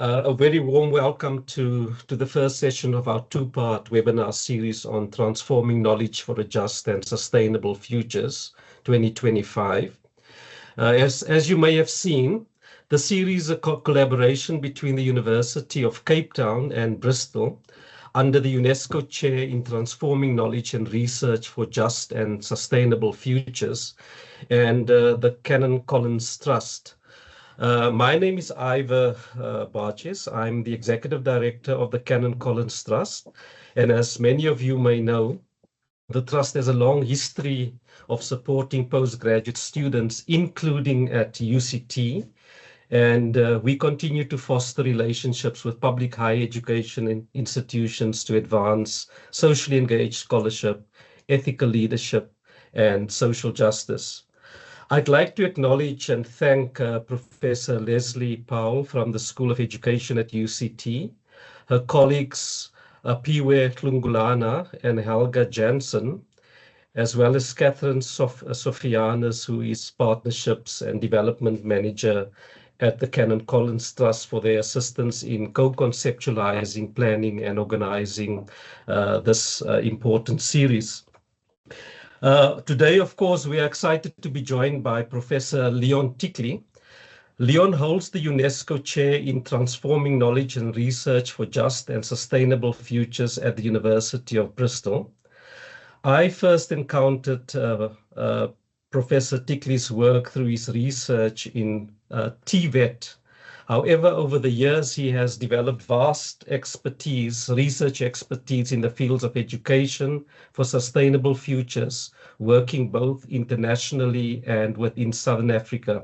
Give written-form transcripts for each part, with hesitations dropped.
A very warm welcome to the first session of our two-part webinar series on transforming knowledge for a just and sustainable futures 2025. As you may have seen, the series is a collaboration between the University of Cape Town and Bristol under the UNESCO Chair in Transforming Knowledge and Research for Just and Sustainable Futures and the Canon Collins Trust. My name is Ivor Barges. I'm the Executive Director of the Canon Collins Trust. And as many of you may know, the Trust has a long history of supporting postgraduate students, including at UCT. And we continue to foster relationships with public higher education institutions to advance socially engaged scholarship, ethical leadership, and social justice. I'd like to acknowledge and thank Professor Leslie Powell from the School of Education at UCT, her colleagues Piwe Tlungulana and Helga Jansen, as well as Catherine Sofianis, who is Partnerships and Development Manager at the Canon Collins Trust, for their assistance in co-conceptualizing, planning and organizing this important series. Today, of course, we are excited to be joined by Professor Leon Tickley. Leon holds the UNESCO Chair in Transforming Knowledge and Research for Just and Sustainable Futures at the University of Bristol. I first encountered Professor Tickley's work through his research in TVET. However, over the years, he has developed vast research expertise in the fields of education for sustainable futures, working both internationally and within Southern Africa.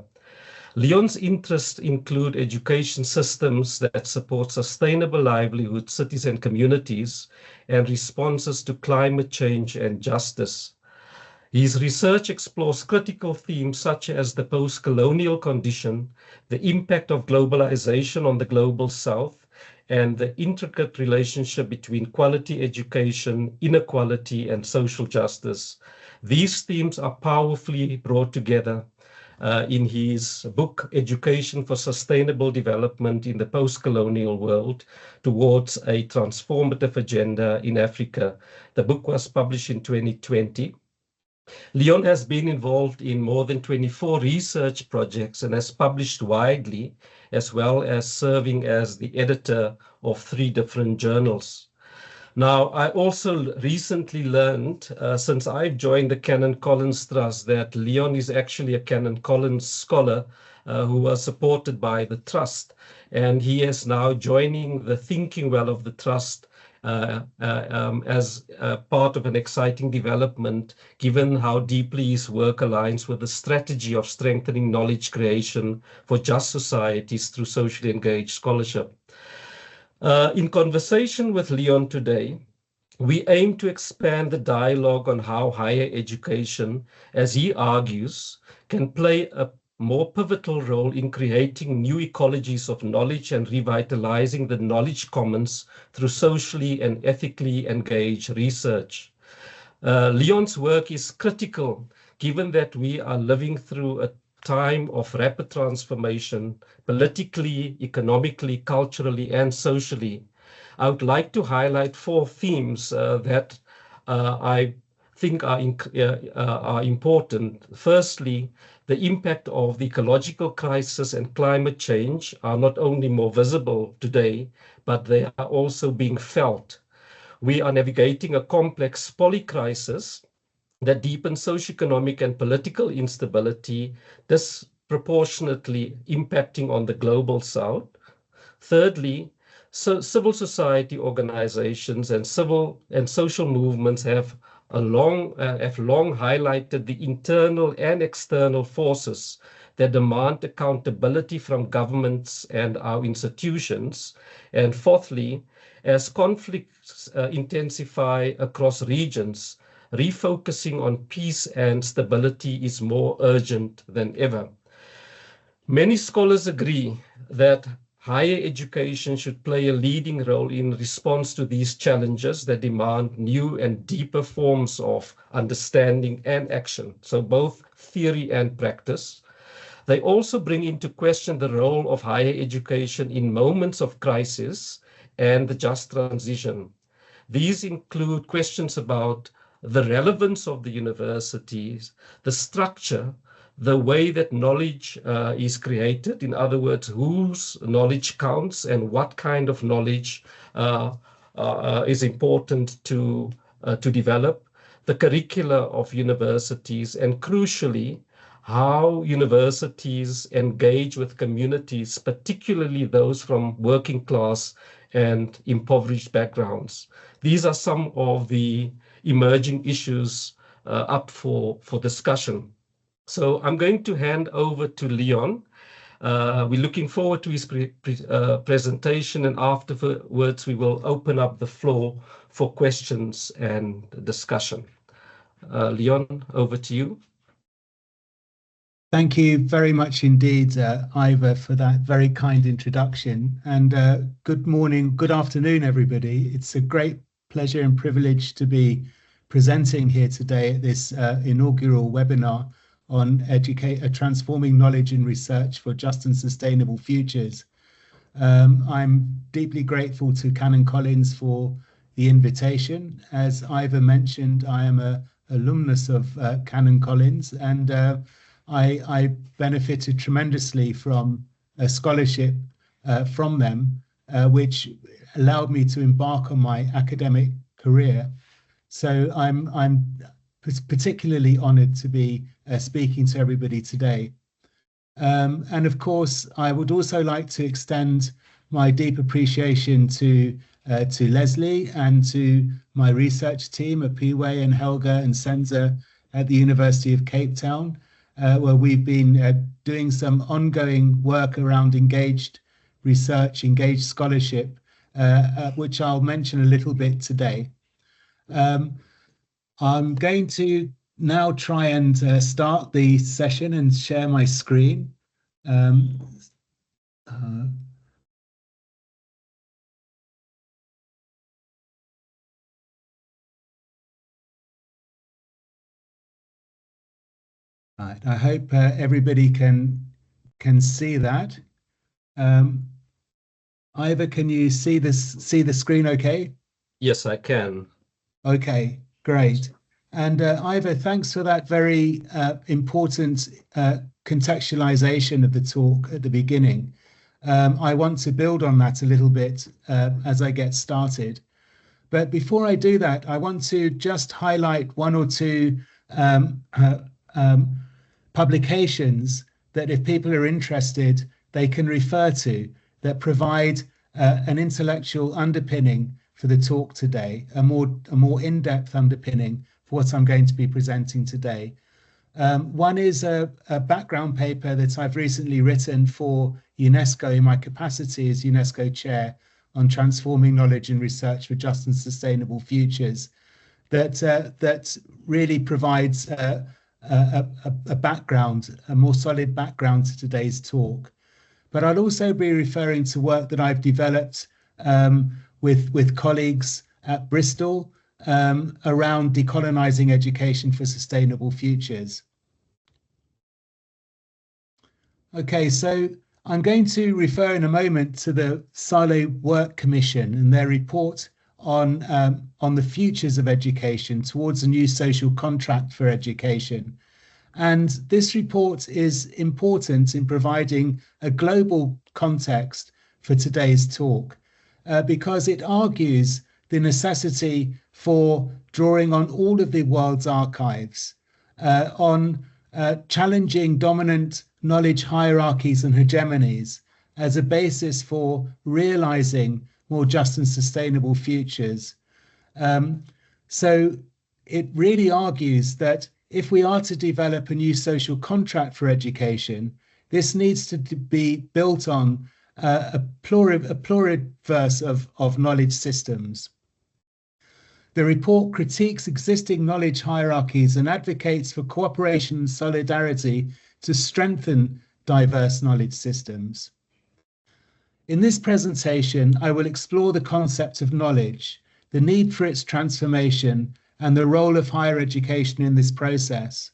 Leon's interests include education systems that support sustainable livelihood, cities and communities, and responses to climate change and justice. His research explores critical themes such as the post-colonial condition, the impact of globalization on the global South, and the intricate relationship between quality education, inequality, and social justice. These themes are powerfully brought together in his book, Education for Sustainable Development in the Post-Colonial World Towards a Transformative Agenda in Africa. The book was published in 2020. Leon has been involved in more than 24 research projects and has published widely, as well as serving as the editor of 3 different journals. Now, I also recently learned, since I've joined the Canon Collins Trust, that Leon is actually a Canon Collins scholar who was supported by the Trust, and he is now joining the thinking well of the Trust as part of an exciting development, given how deeply his work aligns with the strategy of strengthening knowledge creation for just societies through socially engaged scholarship. In conversation with Leon today, we aim to expand the dialogue on how higher education, as he argues, can play a more pivotal role in creating new ecologies of knowledge and revitalizing the knowledge commons through socially and ethically engaged research. Leon's work is critical, given that we are living through a time of rapid transformation, politically, economically, culturally, and socially. I would like to highlight 4 themes that I think are important. Firstly, the impact of the ecological crisis and climate change are not only more visible today, but they are also being felt. We are navigating a complex polycrisis that deepens socioeconomic and political instability, disproportionately impacting on the global South. Thirdly, civil society organizations and civil and social movements have long highlighted the internal and external forces that demand accountability from governments and our institutions. And fourthly, as conflicts intensify across regions, refocusing on peace and stability is more urgent than ever. Many scholars agree that higher education should play a leading role in response to these challenges that demand new and deeper forms of understanding and action, so both theory and practice. They also bring into question the role of higher education in moments of crisis and the just transition. These include questions about the relevance of the universities, the structure, the way that knowledge is created. In other words, whose knowledge counts and what kind of knowledge is important to develop, the curricula of universities, and crucially, how universities engage with communities, particularly those from working class and impoverished backgrounds. These are some of the emerging issues up for discussion. So I'm going to hand over to Leon. We're looking forward to his presentation, and afterwards we will open up the floor for questions and discussion. Leon, over to you. Thank you very much indeed, Ivor, for that very kind introduction. And good morning, good afternoon, everybody. It's a great pleasure and privilege to be presenting here today at this inaugural webinar on transforming knowledge and research for just and sustainable futures. I'm deeply grateful to Canon Collins for the invitation. As Ivor mentioned, I am an alumnus of Canon Collins, and I benefited tremendously from a scholarship from them, which allowed me to embark on my academic career. So I'm particularly honoured to be speaking to everybody today. And of course, I would also like to extend my deep appreciation to Leslie and to my research team, Apiwe and Helga and Senza at the University of Cape Town, where we've been doing some ongoing work around engaged research, engaged scholarship, which I'll mention a little bit today. I'm going to now try and start the session and share my screen. Right, I hope everybody can see that. Ivor, can you see the screen okay? Yes, I can. Okay, great. And Ivor, thanks for that very important contextualization of the talk at the beginning. I want to build on that a little bit as I get started. But before I do that, I want to just highlight one or two publications that, if people are interested, they can refer to, that provide an intellectual underpinning for the talk today, a more in-depth underpinning for what I'm going to be presenting today. One is a background paper that I've recently written for UNESCO in my capacity as UNESCO chair on transforming knowledge and research for just and sustainable futures, that really provides a background, a more solid background to today's talk. But I'll also be referring to work that I've developed with colleagues at Bristol around decolonizing education for sustainable futures. Okay, so I'm going to refer in a moment to the Silo Work Commission and their report on the futures of education towards a new social contract for education. And this report is important in providing a global context for today's talk, because it argues the necessity for drawing on all of the world's archives, on challenging dominant knowledge hierarchies and hegemonies as a basis for realizing more just and sustainable futures. So it really argues that if we are to develop a new social contract for education, this needs to be built on a pluriverse of knowledge systems. The report critiques existing knowledge hierarchies and advocates for cooperation and solidarity to strengthen diverse knowledge systems. In this presentation, I will explore the concept of knowledge, the need for its transformation, and the role of higher education in this process.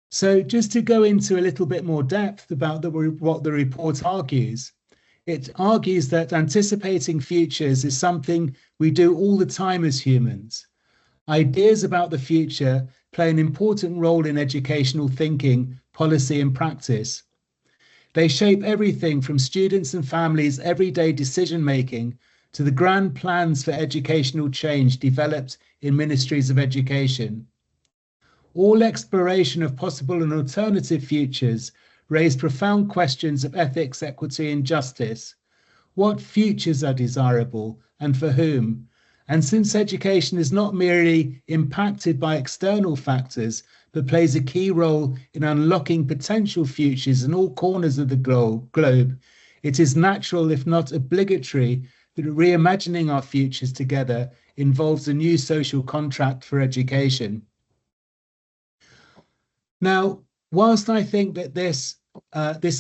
So just to go into a little bit more depth about what the report argues, it argues that anticipating futures is something we do all the time as humans. Ideas about the future play an important role in educational thinking, policy, and practice. They shape everything from students' and families' everyday decision-making to the grand plans for educational change developed in ministries of education. All exploration of possible and alternative futures raise profound questions of ethics, equity, and justice. What futures are desirable and for whom? And since education is not merely impacted by external factors, but plays a key role in unlocking potential futures in all corners of the globe, it is natural, if not obligatory, that reimagining our futures together involves a new social contract for education. Now, whilst I think that this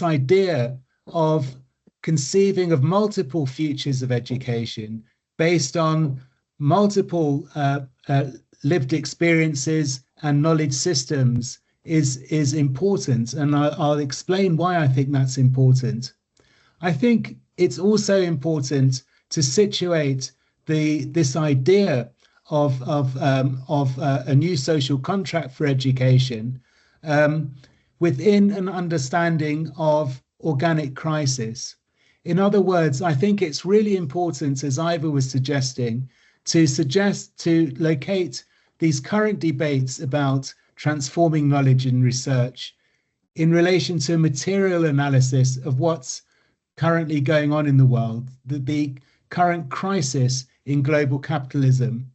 idea of conceiving of multiple futures of education based on multiple lived experiences and knowledge systems is important, and I'll explain why I think that's important. I think it's also important to situate this idea of a new social contract for education within an understanding of organic crisis. In other words, I think it's really important, as Ivor was suggesting, to locate these current debates about transforming knowledge and research in relation to material analysis of what's currently going on in the world, the current crisis in global capitalism.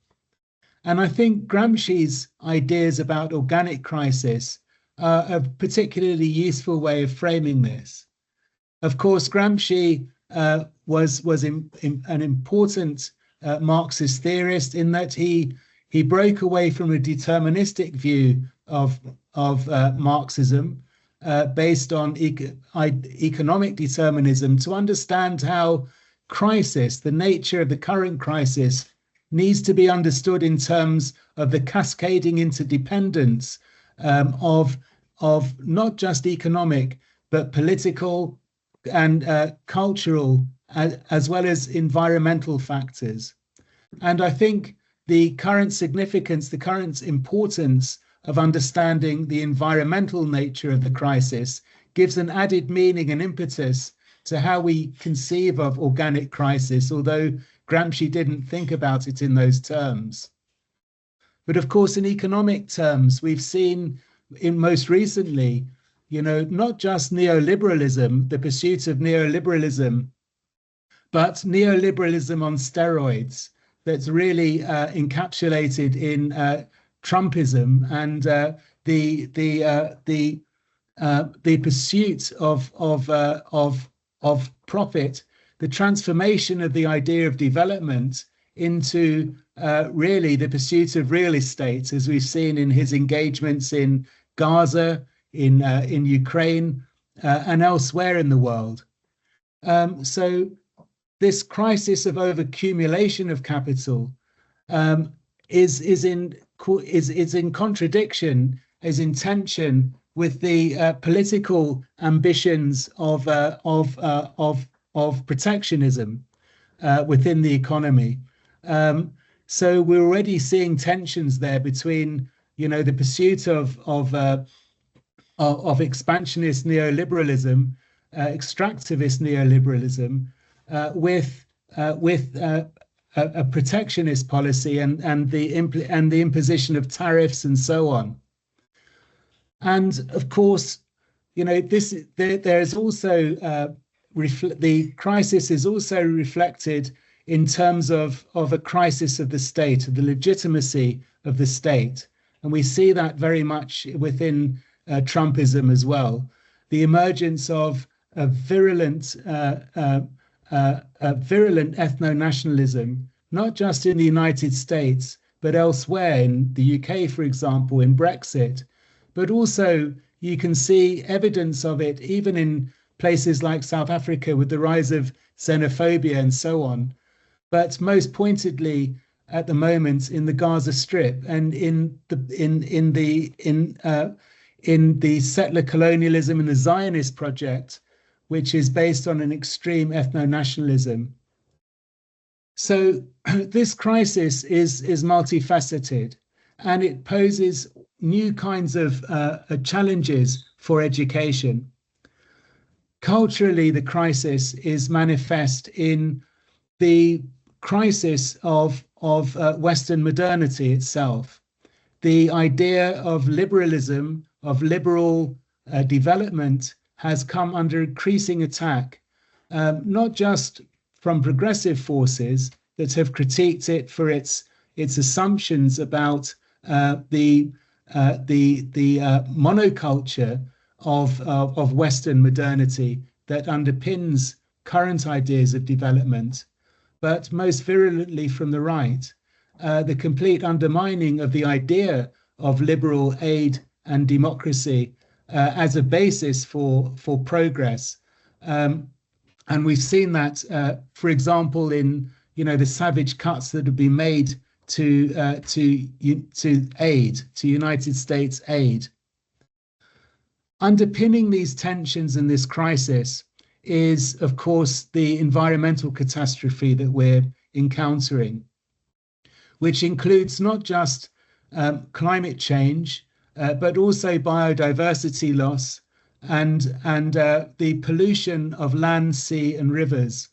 And I think Gramsci's ideas about organic crisis are a particularly useful way of framing this. Of course, Gramsci was an important Marxist theorist in that he broke away from a deterministic view of Marxism based on economic determinism to understand how crisis, the nature of the current crisis, needs to be understood in terms of the cascading interdependence of not just economic, but political and cultural, as well as environmental factors. And I think the current significance, the current importance of understanding the environmental nature of the crisis gives an added meaning and impetus to how we conceive of organic crisis, although Gramsci didn't think about it in those terms. But of course, in economic terms, we've seen most recently, not just neoliberalism, the pursuit of neoliberalism, but neoliberalism on steroids that's really encapsulated in Trumpism and the pursuit of profit, the transformation of the idea of development into really the pursuit of real estate, as we've seen in his engagements in Gaza, in Ukraine, and elsewhere in the world. So this crisis of overaccumulation of capital is in contradiction, is in tension with the political ambitions of protectionism within the economy. So we're already seeing tensions there between, the pursuit of expansionist neoliberalism, extractivist neoliberalism, with a protectionist policy and the imposition of tariffs and so on. And of course, there's also the crisis is also reflected in terms of a crisis of the state, of the legitimacy of the state. And we see that very much within Trumpism as well. The emergence of a virulent ethno-nationalism, not just in the United States, but elsewhere, in the UK, for example, in Brexit. But also you can see evidence of it even in places like South Africa with the rise of xenophobia and so on. But most pointedly at the moment in the Gaza Strip and in in the settler colonialism and the Zionist project, which is based on an extreme ethno-nationalism. So this crisis is multifaceted, and it poses new kinds of challenges for education. Culturally, the crisis is manifest in the crisis of Western modernity itself. The idea of liberalism, of liberal development, has come under increasing attack, not just from progressive forces that have critiqued it for its assumptions about the monoculture of Western modernity that underpins current ideas of development, but most virulently from the right, the complete undermining of the idea of liberal aid and democracy as a basis for progress. And we've seen that, for example, in the savage cuts that have been made to United States aid. Underpinning these tensions and this crisis is, of course, the environmental catastrophe that we're encountering, which includes not just climate change, but also biodiversity loss and the pollution of land, sea, and rivers.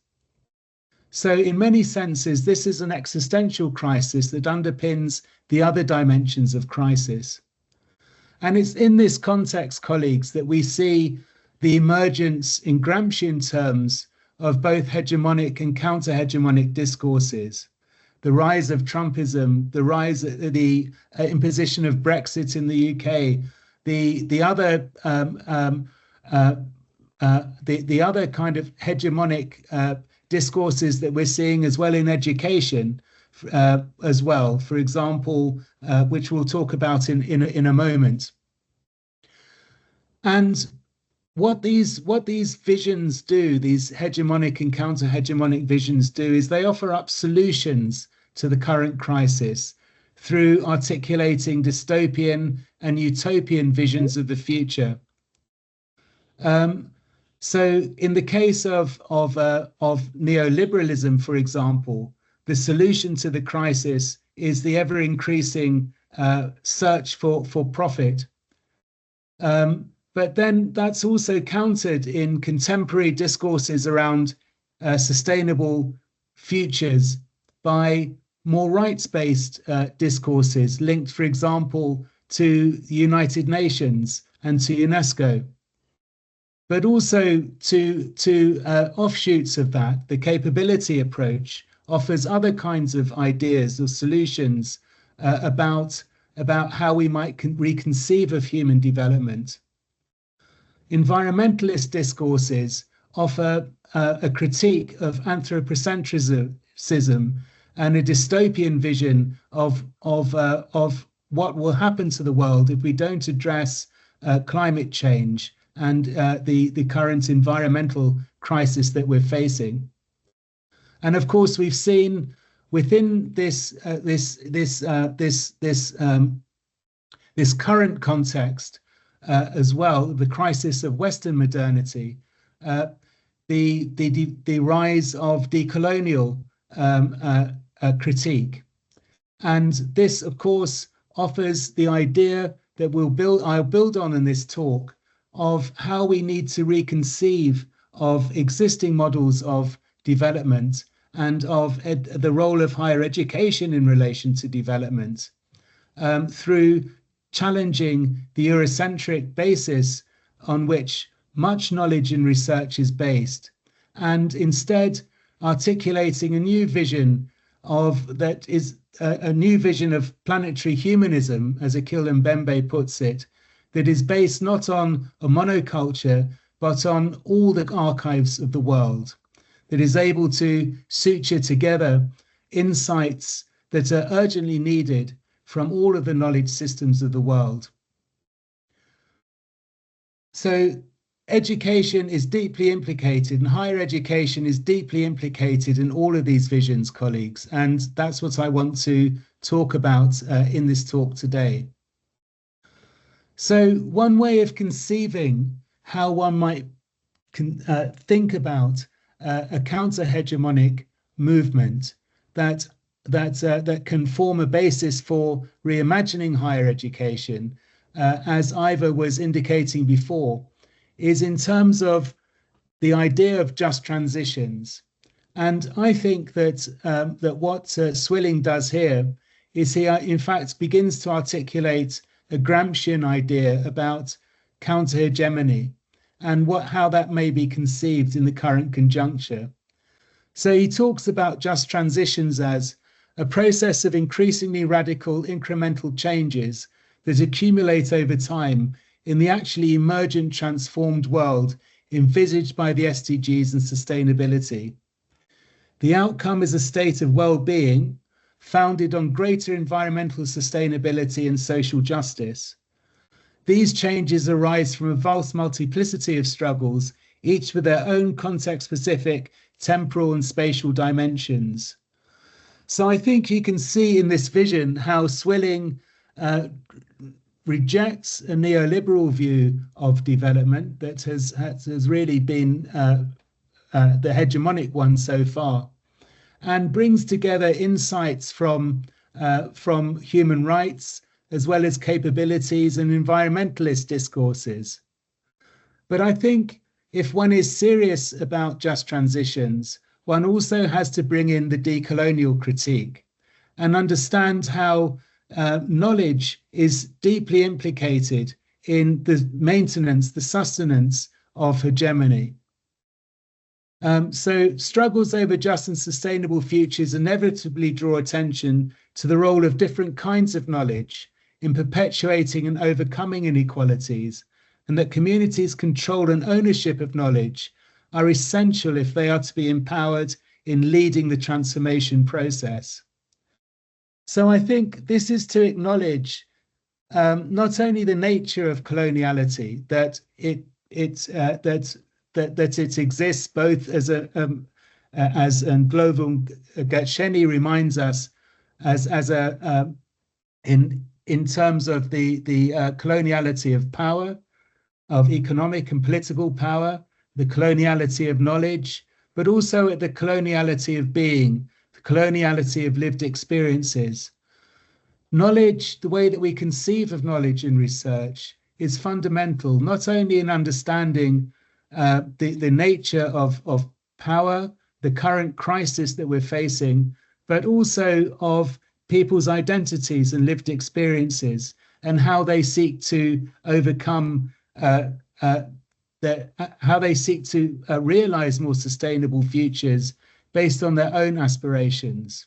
So in many senses, this is an existential crisis that underpins the other dimensions of crisis. And it's in this context, colleagues, that we see the emergence in Gramscian terms of both hegemonic and counter-hegemonic discourses. The rise of Trumpism, the rise of the imposition of Brexit in the UK, the other kind of hegemonic discourses that we're seeing as well in education as well, for example, which we'll talk about in a moment. And what these visions do, these hegemonic and counter-hegemonic visions do, is they offer up solutions to the current crisis through articulating dystopian and utopian visions of the future. So in the case of neoliberalism, for example, the solution to the crisis is the ever-increasing search for profit. But then that's also countered in contemporary discourses around sustainable futures by more rights-based discourses linked, for example, to the United Nations and to UNESCO. But also to offshoots of that, the capability approach offers other kinds of ideas or solutions about how we might reconceive of human development. Environmentalist discourses offer a critique of anthropocentrism and a dystopian vision of what will happen to the world if we don't address climate change and the current environmental crisis that we're facing. And of course, we've seen within this current context as well, the crisis of Western modernity, the rise of decolonial critique. And this, of course, offers the idea that I'll build on in this talk of how we need to reconceive of existing models of development and of the role of higher education in relation to development through challenging the Eurocentric basis on which much knowledge and research is based, and instead articulating a new vision that is a new vision of planetary humanism, as Akil Mbembe puts it, that is based not on a monoculture, but on all the archives of the world, that is able to suture together insights that are urgently needed from all of the knowledge systems of the world. So education is deeply implicated, and higher education is deeply implicated in all of these visions, colleagues, and that's what I want to talk about in this talk today. So one way of conceiving how one might think about a counter-hegemonic movement that can form a basis for reimagining higher education, as Ivor was indicating before, is in terms of the idea of just transitions. And I think that what Swilling does here is he, in fact, begins to articulate a Gramscian idea about counter-hegemony and how that may be conceived in the current conjuncture. So he talks about just transitions as a process of increasingly radical incremental changes that accumulate over time in the actually emergent transformed world envisaged by the SDGs and sustainability. The outcome is a state of well-being founded on greater environmental sustainability and social justice. These changes arise from a vast multiplicity of struggles, each with their own context-specific temporal and spatial dimensions. So I think you can see in this vision how Swilling rejects a neoliberal view of development that has really been the hegemonic one so far, and brings together insights from human rights, as well as capabilities and environmentalist discourses. But I think if one is serious about just transitions, one also has to bring in the decolonial critique and understand how knowledge is deeply implicated in the maintenance, the sustenance of hegemony. So struggles over just and sustainable futures inevitably draw attention to the role of different kinds of knowledge in perpetuating and overcoming inequalities, and that communities' control and ownership of knowledge are essential if they are to be empowered in leading the transformation process. So I think this is to acknowledge not only the nature of coloniality, that it exists both as global Gatsheni reminds us in terms of the coloniality of power, of economic and political power, the coloniality of knowledge, but also the coloniality of being, the coloniality of lived experiences. Knowledge, the way that we conceive of knowledge in research, is fundamental, not only in understanding the nature of power, the current crisis that we're facing, but also of people's identities and lived experiences, and how they seek to overcome, how they seek to realize more sustainable futures based on their own aspirations.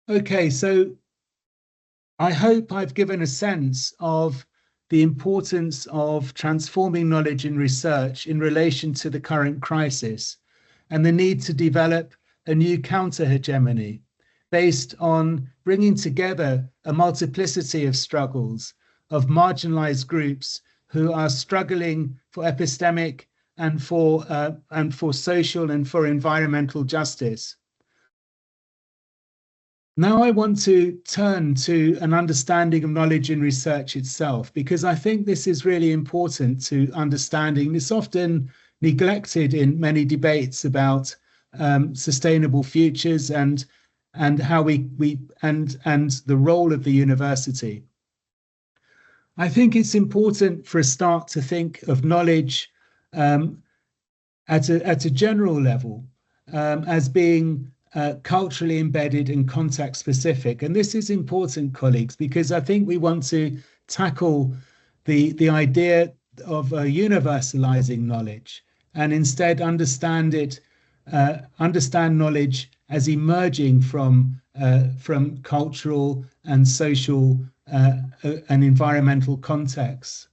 Okay, so I hope I've given a sense of the importance of transforming knowledge in research in relation to the current crisis and the need to develop a new counter-hegemony based on bringing together a multiplicity of struggles of marginalized groups who are struggling for epistemic and for social and for environmental justice. Now I want to turn to an understanding of knowledge in research itself, because I think this is really important to understanding. It's often neglected in many debates about sustainable futures and how and the role of the university. I think it's important for a start to think of knowledge at a general level as being culturally embedded and context specific. And this is important, colleagues, because I think we want to tackle the idea of universalizing knowledge and instead understand knowledge as emerging from cultural and social and environmental contexts.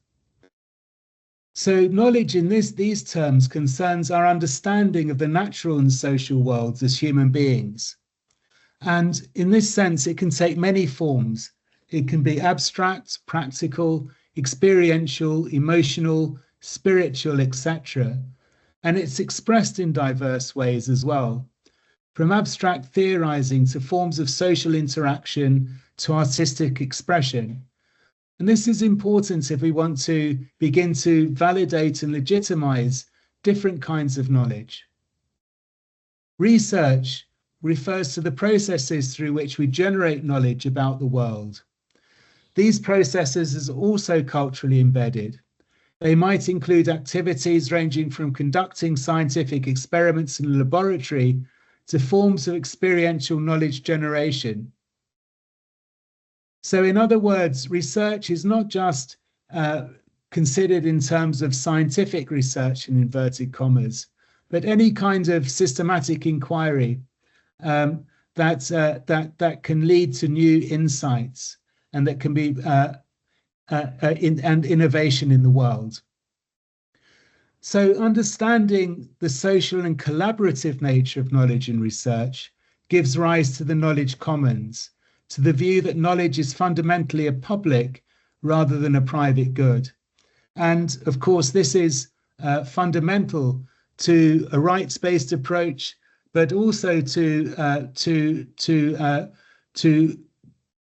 So knowledge in these terms concerns our understanding of the natural and social worlds as human beings. And in this sense, it can take many forms. It can be abstract, practical, experiential, emotional, spiritual, etc. And it's expressed in diverse ways as well, from abstract theorizing to forms of social interaction to artistic expression. And this is important if we want to begin to validate and legitimize different kinds of knowledge. Research refers to the processes through which we generate knowledge about the world. These processes are also culturally embedded. They might include activities ranging from conducting scientific experiments in a laboratory to forms of experiential knowledge generation. So in other words, research is not just considered in terms of scientific research in inverted commas, but any kind of systematic inquiry that can lead to new insights and that can be and innovation in the world. So understanding the social and collaborative nature of knowledge and research gives rise to the knowledge commons, to the view that knowledge is fundamentally a public rather than a private good. And of course, this is fundamental to a rights-based approach, but also to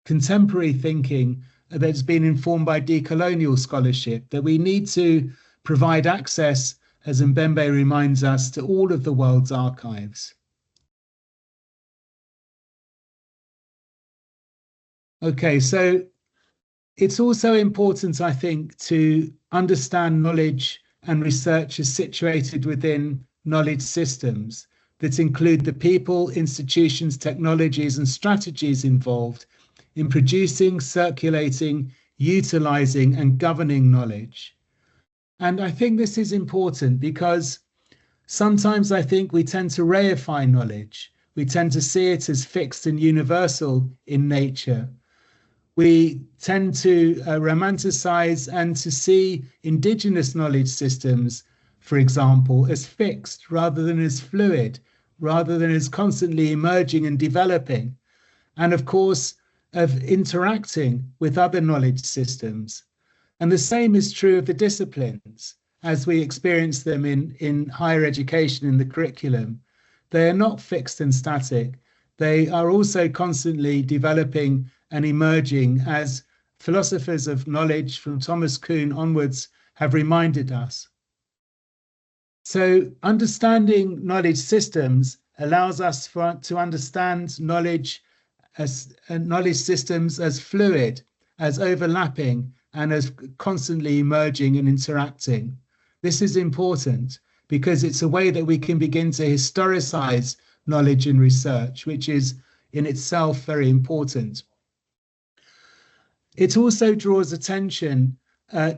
contemporary thinking that's been informed by decolonial scholarship, that we need to provide access, as Mbembe reminds us, to all of the world's archives. Okay, so it's also important, I think, to understand knowledge and research is situated within knowledge systems that include the people, institutions, technologies, and strategies involved in producing, circulating, utilizing, and governing knowledge. And I think this is important because sometimes I think we tend to reify knowledge. We tend to see it as fixed and universal in nature. We tend to romanticize and to see indigenous knowledge systems, for example, as fixed rather than as fluid, rather than as constantly emerging and developing, and of course, of interacting with other knowledge systems. And the same is true of the disciplines as we experience them in higher education in the curriculum. They are not fixed and static. They are also constantly developing and emerging, as philosophers of knowledge from Thomas Kuhn onwards have reminded us. So understanding knowledge systems allows us to understand knowledge systems as fluid, as overlapping, and as constantly emerging and interacting. This is important because it's a way that we can begin to historicize knowledge and research, which is in itself very important. It also draws attention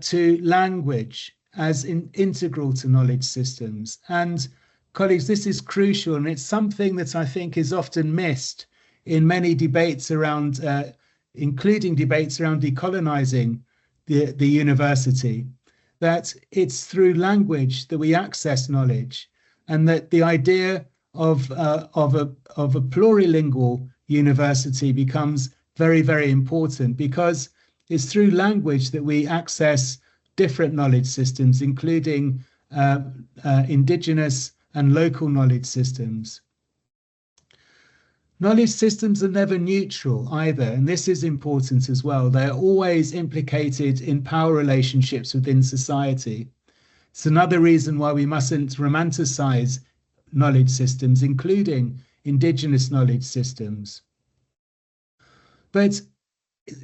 to language as integral to knowledge systems. And colleagues, this is crucial, and it's something that I think is often missed in many debates around, including debates around decolonizing the university, that it's through language that we access knowledge, and that the idea of a plurilingual university becomes very, very important, because it's through language that we access different knowledge systems, including indigenous and local knowledge systems. Knowledge systems are never neutral either, and this is important as well. They are always implicated in power relationships within society. It's another reason why we mustn't romanticize knowledge systems, including indigenous knowledge systems. But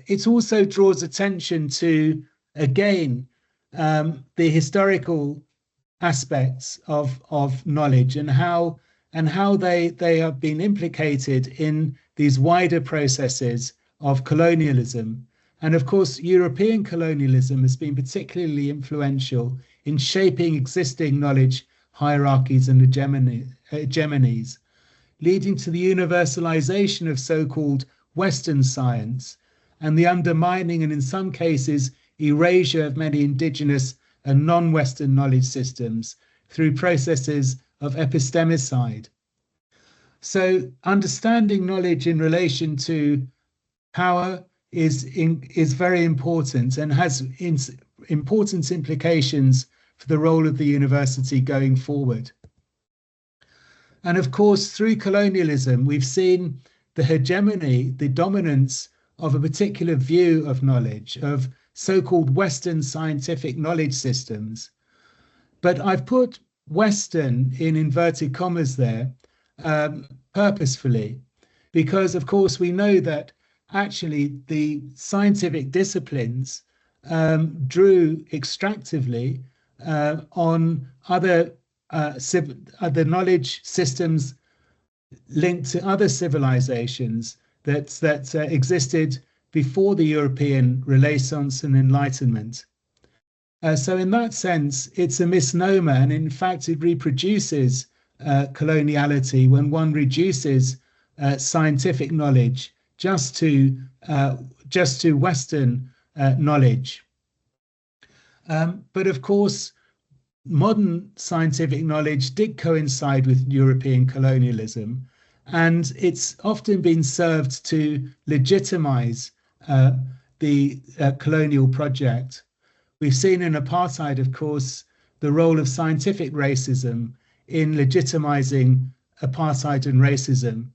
it also draws attention to, again, the historical aspects of knowledge and how they have been implicated in these wider processes of colonialism. And of course, European colonialism has been particularly influential in shaping existing knowledge hierarchies and hegemonies, leading to the universalization of so-called Western science and the undermining and in some cases erasure of many indigenous and non-Western knowledge systems through processes of epistemicide. So understanding knowledge in relation to power is very important and has important implications for the role of the university going forward. And of course, through colonialism, we've seen the hegemony, the dominance of a particular view of knowledge, of so-called Western scientific knowledge systems. But I've put Western in inverted commas there purposefully, because of course we know that actually the scientific disciplines drew extractively on other knowledge systems linked to other civilizations that existed before the European Renaissance and Enlightenment. So in that sense, it's a misnomer, and in fact, it reproduces coloniality when one reduces scientific knowledge just to Western knowledge. But of course, modern scientific knowledge did coincide with European colonialism, and it's often been served to legitimize the colonial project. We've seen in apartheid, of course, the role of scientific racism in legitimizing apartheid and racism.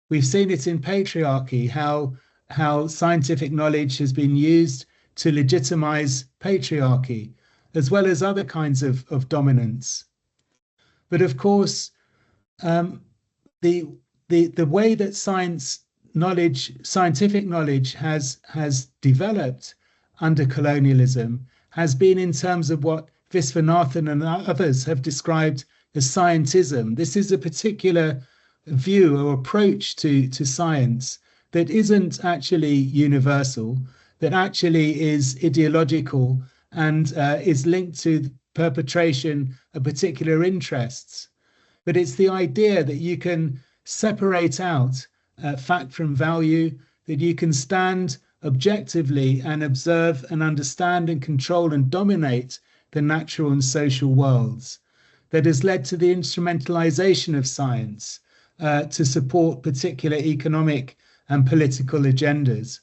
We've seen it in patriarchy, how scientific knowledge has been used to legitimize patriarchy, as well as other kinds of dominance. But of course, the way that scientific knowledge has developed under colonialism has been in terms of what Viswanathan and others have described as scientism. This is a particular view or approach to science that isn't actually universal, that actually is ideological and is linked to the perpetration of particular interests. But it's the idea that you can separate out fact from value, that you can stand objectively and observe and understand and control and dominate the natural and social worlds, that has led to the instrumentalization of science to support particular economic and political agendas.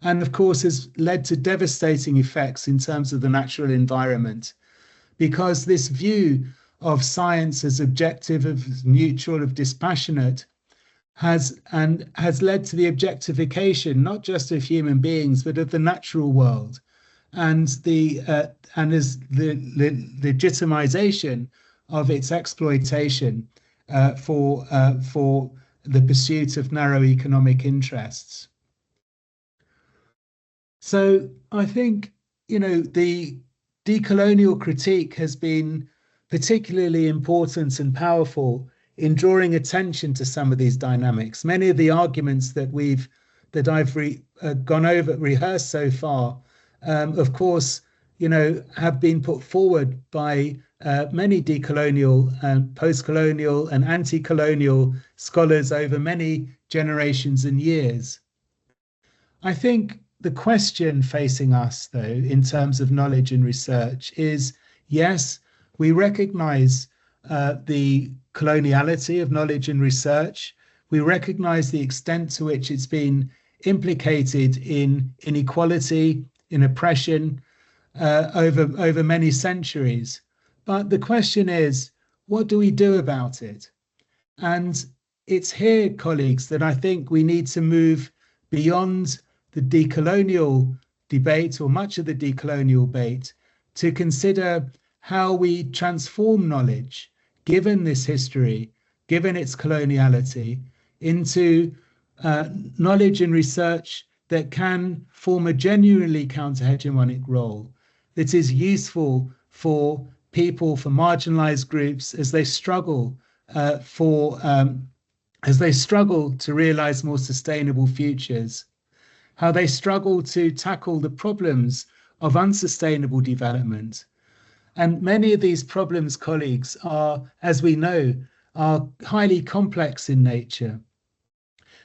And of course has led to devastating effects in terms of the natural environment, because this view of science as objective, of neutral, of dispassionate, has led to the objectification not just of human beings but of the natural world, and is the legitimization of its exploitation for the pursuit of narrow economic interests. So I think, the decolonial critique has been particularly important and powerful in drawing attention to some of these dynamics. Many of the arguments that I've rehearsed so far, of course, have been put forward by many decolonial and post-colonial and anti-colonial scholars over many generations and years. I think the question facing us, though, in terms of knowledge and research is, yes, we recognize the coloniality of knowledge and research. We recognize the extent to which it's been implicated in inequality, in oppression over many centuries. But the question is, what do we do about it? And it's here, colleagues, that I think we need to move beyond the decolonial debate, or much of the decolonial debate, to consider how we transform knowledge, given this history, given its coloniality, into knowledge and research that can form a genuinely counter-hegemonic role, that is useful for people, for marginalized groups, as they struggle to realize more sustainable futures, how they struggle to tackle the problems of unsustainable development. And many of these problems, colleagues, are, as we know, are highly complex in nature.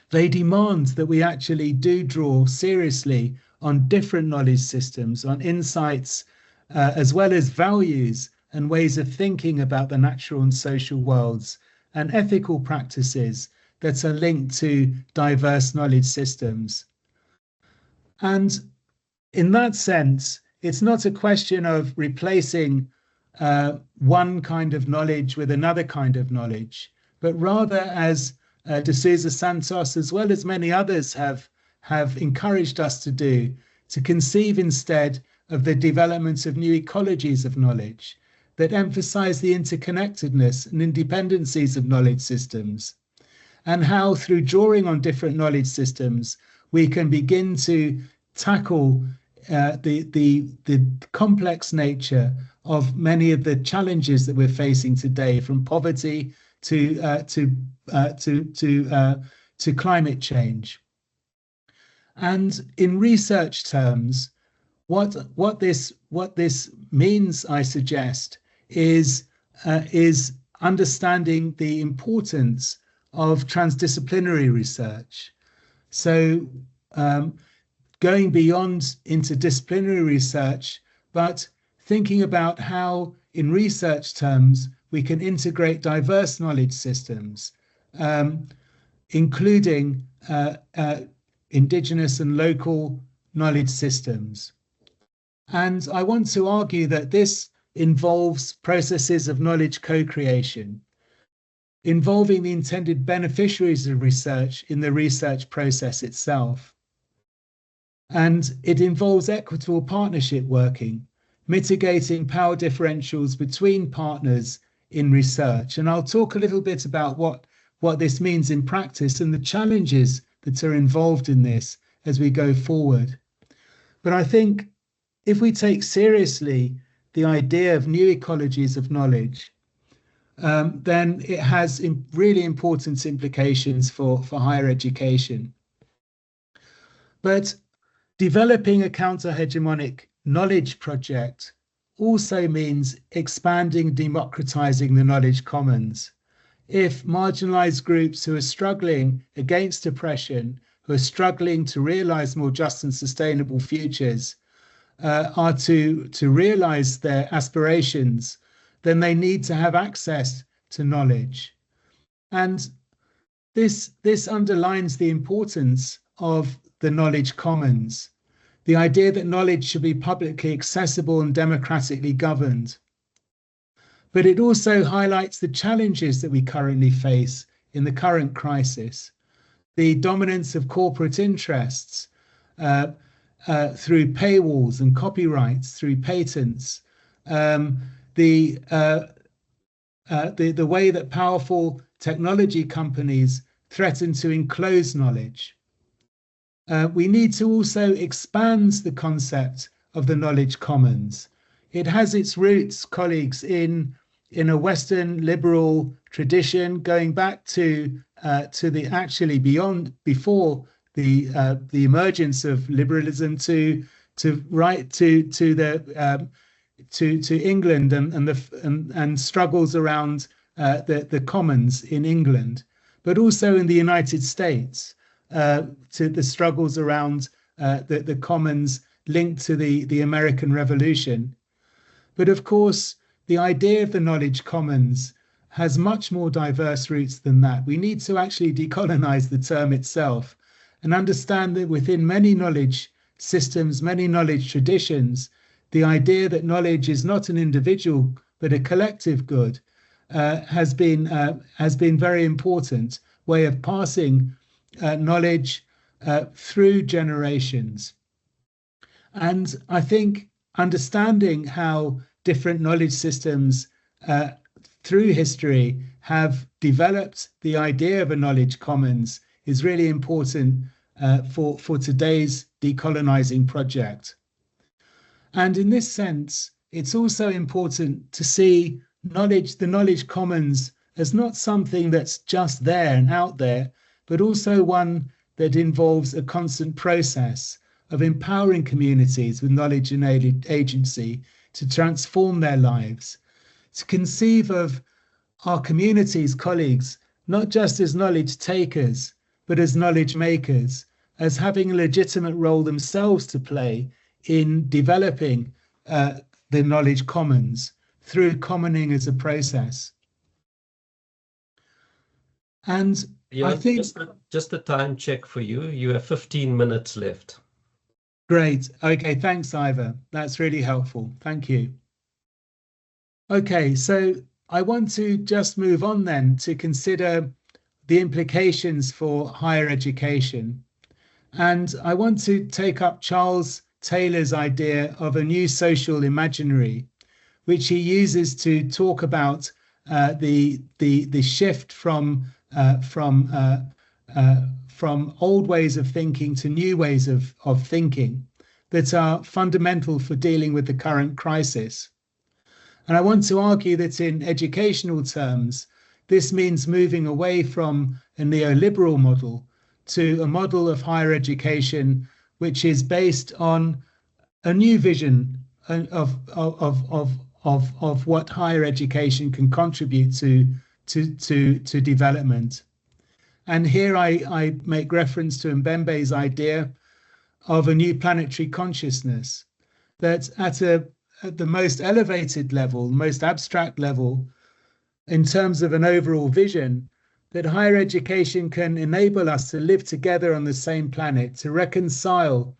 They demand that we actually do draw seriously on different knowledge systems, on insights, as well as values and ways of thinking about the natural and social worlds, and ethical practices that are linked to diverse knowledge systems. And in that sense, it's not a question of replacing one kind of knowledge with another kind of knowledge, but rather, as De Souza Santos, as well as many others, have encouraged us to do, to conceive instead of the development of new ecologies of knowledge that emphasize the interconnectedness and independencies of knowledge systems, and how through drawing on different knowledge systems, we can begin to tackle the complex nature of many of the challenges that we're facing today, from poverty to climate change. And in research terms, what this means, I suggest, is understanding the importance of transdisciplinary research. So going beyond interdisciplinary research, but thinking about how, in research terms, we can integrate diverse knowledge systems, including indigenous and local knowledge systems. And I want to argue that this involves processes of knowledge co-creation, involving the intended beneficiaries of research in the research process itself. And it involves equitable partnership working, mitigating power differentials between partners in research. And I'll talk a little bit about what this means in practice and the challenges that are involved in this as we go forward. But I think if we take seriously the idea of new ecologies of knowledge, then it has really important implications for higher education. But developing a counter-hegemonic knowledge project also means expanding, democratizing the knowledge commons. If marginalized groups who are struggling against oppression, who are struggling to realize more just and sustainable futures, are to realize their aspirations, then they need to have access to knowledge. And this underlines the importance of the knowledge commons, the idea that knowledge should be publicly accessible and democratically governed. But it also highlights the challenges that we currently face in the current crisis, the dominance of corporate interests through paywalls and copyrights, through patents, the way that powerful technology companies threaten to enclose knowledge. We need to also expand the concept of the knowledge commons. It has its roots, colleagues, in a Western liberal tradition going back to the actually before the emergence of liberalism to England and struggles around the commons in England, but also in the United States, to the struggles around the commons linked to the American Revolution. But of course, the idea of the knowledge commons has much more diverse roots than that. We need to actually decolonize the term itself and understand that within many knowledge systems, many knowledge traditions, the idea that knowledge is not an individual but a collective good has been very important way of passing knowledge through generations. And I think understanding how different knowledge systems through history have developed the idea of a knowledge commons is really important for today's decolonizing project. And in this sense, it's also important to see the knowledge commons as not something that's just there and out there, but also one that involves a constant process of empowering communities with knowledge and agency to transform their lives, to conceive of our communities, colleagues, not just as knowledge takers, but as knowledge makers, as having a legitimate role themselves to play in developing the knowledge commons through commoning as a process. And yeah, I think just a time check for you. You have 15 minutes left. Great. Okay, thanks, Ivor. That's really helpful. Thank you. Okay, so I want to just move on then to consider the implications for higher education. And I want to take up Charles Taylor's idea of a new social imaginary, which he uses to talk about the shift from old ways of thinking to new ways of thinking that are fundamental for dealing with the current crisis. And I want to argue that in educational terms, this means moving away from a neoliberal model to a model of higher education which is based on a new vision of what higher education can contribute to development. And here I make reference to Mbembe's idea of a new planetary consciousness, that at the most elevated level, most abstract level, in terms of an overall vision, that higher education can enable us to live together on the same planet, to reconcile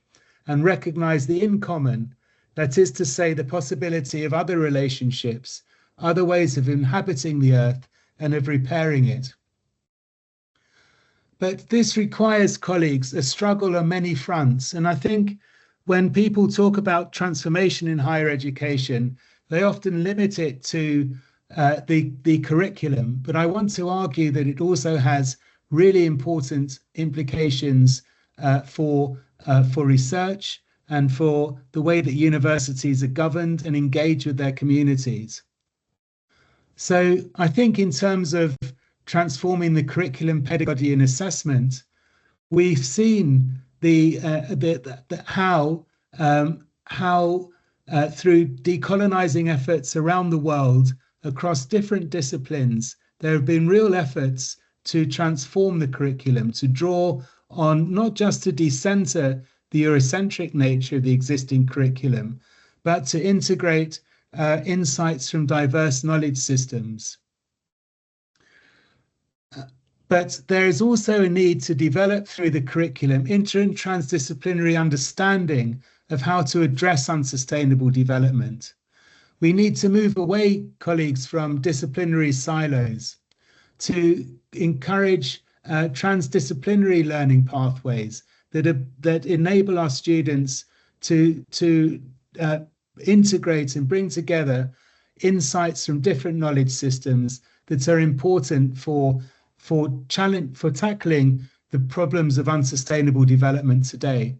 and recognize the in common, that is to say, the possibility of other relationships, other ways of inhabiting the earth and of repairing it. But this requires, colleagues, a struggle on many fronts. And I think when people talk about transformation in higher education, they often limit it to the curriculum. But I want to argue that it also has really important implications for research and for the way that universities are governed and engage with their communities. So I think in terms of transforming the curriculum, pedagogy and assessment, we've seen how through decolonizing efforts around the world across different disciplines, there have been real efforts to transform the curriculum, to draw on not just to decenter the Eurocentric nature of the existing curriculum, but to integrate insights from diverse knowledge systems. But there is also a need to develop through the curriculum inter and transdisciplinary understanding of how to address unsustainable development. We need to move away, colleagues, from disciplinary silos to encourage transdisciplinary learning pathways that enable our students to integrate and bring together insights from different knowledge systems that are important for tackling the problems of unsustainable development today.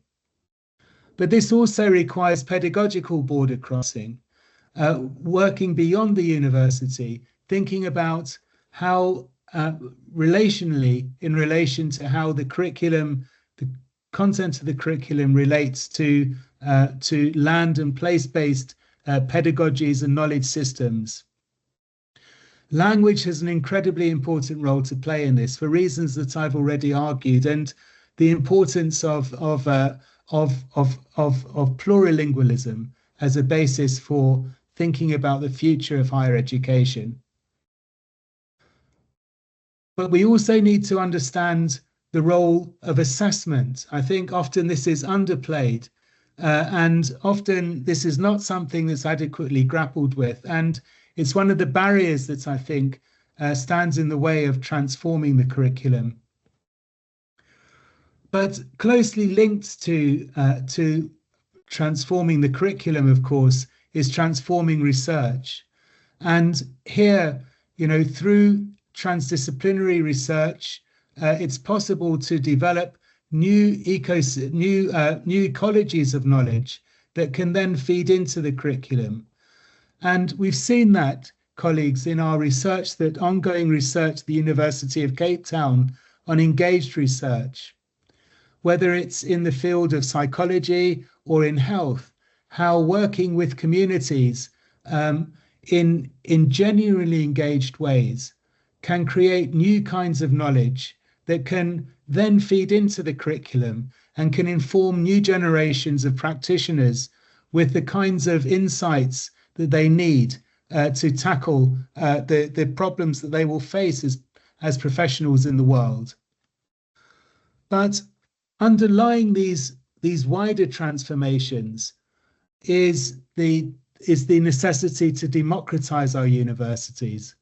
But this also requires pedagogical border crossing, working beyond the university, thinking about how relationally, in relation to how the curriculum, the content of the curriculum relates to land and place-based pedagogies and knowledge systems. Language has an incredibly important role to play in this for reasons that I've already argued, and the importance of plurilingualism as a basis for thinking about the future of higher education. But we also need to understand the role of assessment. I think often this is underplayed, and often this is not something that's adequately grappled with. And it's one of the barriers that I think stands in the way of transforming the curriculum. But closely linked to transforming the curriculum, of course, is transforming research. And here, through transdisciplinary research, it's possible to develop new ecologies of knowledge that can then feed into the curriculum. And we've seen that, colleagues, in our research, that ongoing research at the University of Cape Town on engaged research, whether it's in the field of psychology or in health, how working with communities in genuinely engaged ways can create new kinds of knowledge that can then feed into the curriculum and can inform new generations of practitioners with the kinds of insights that they need to tackle the problems that they will face as professionals in the world. But underlying these wider transformations is the necessity to democratize our universities,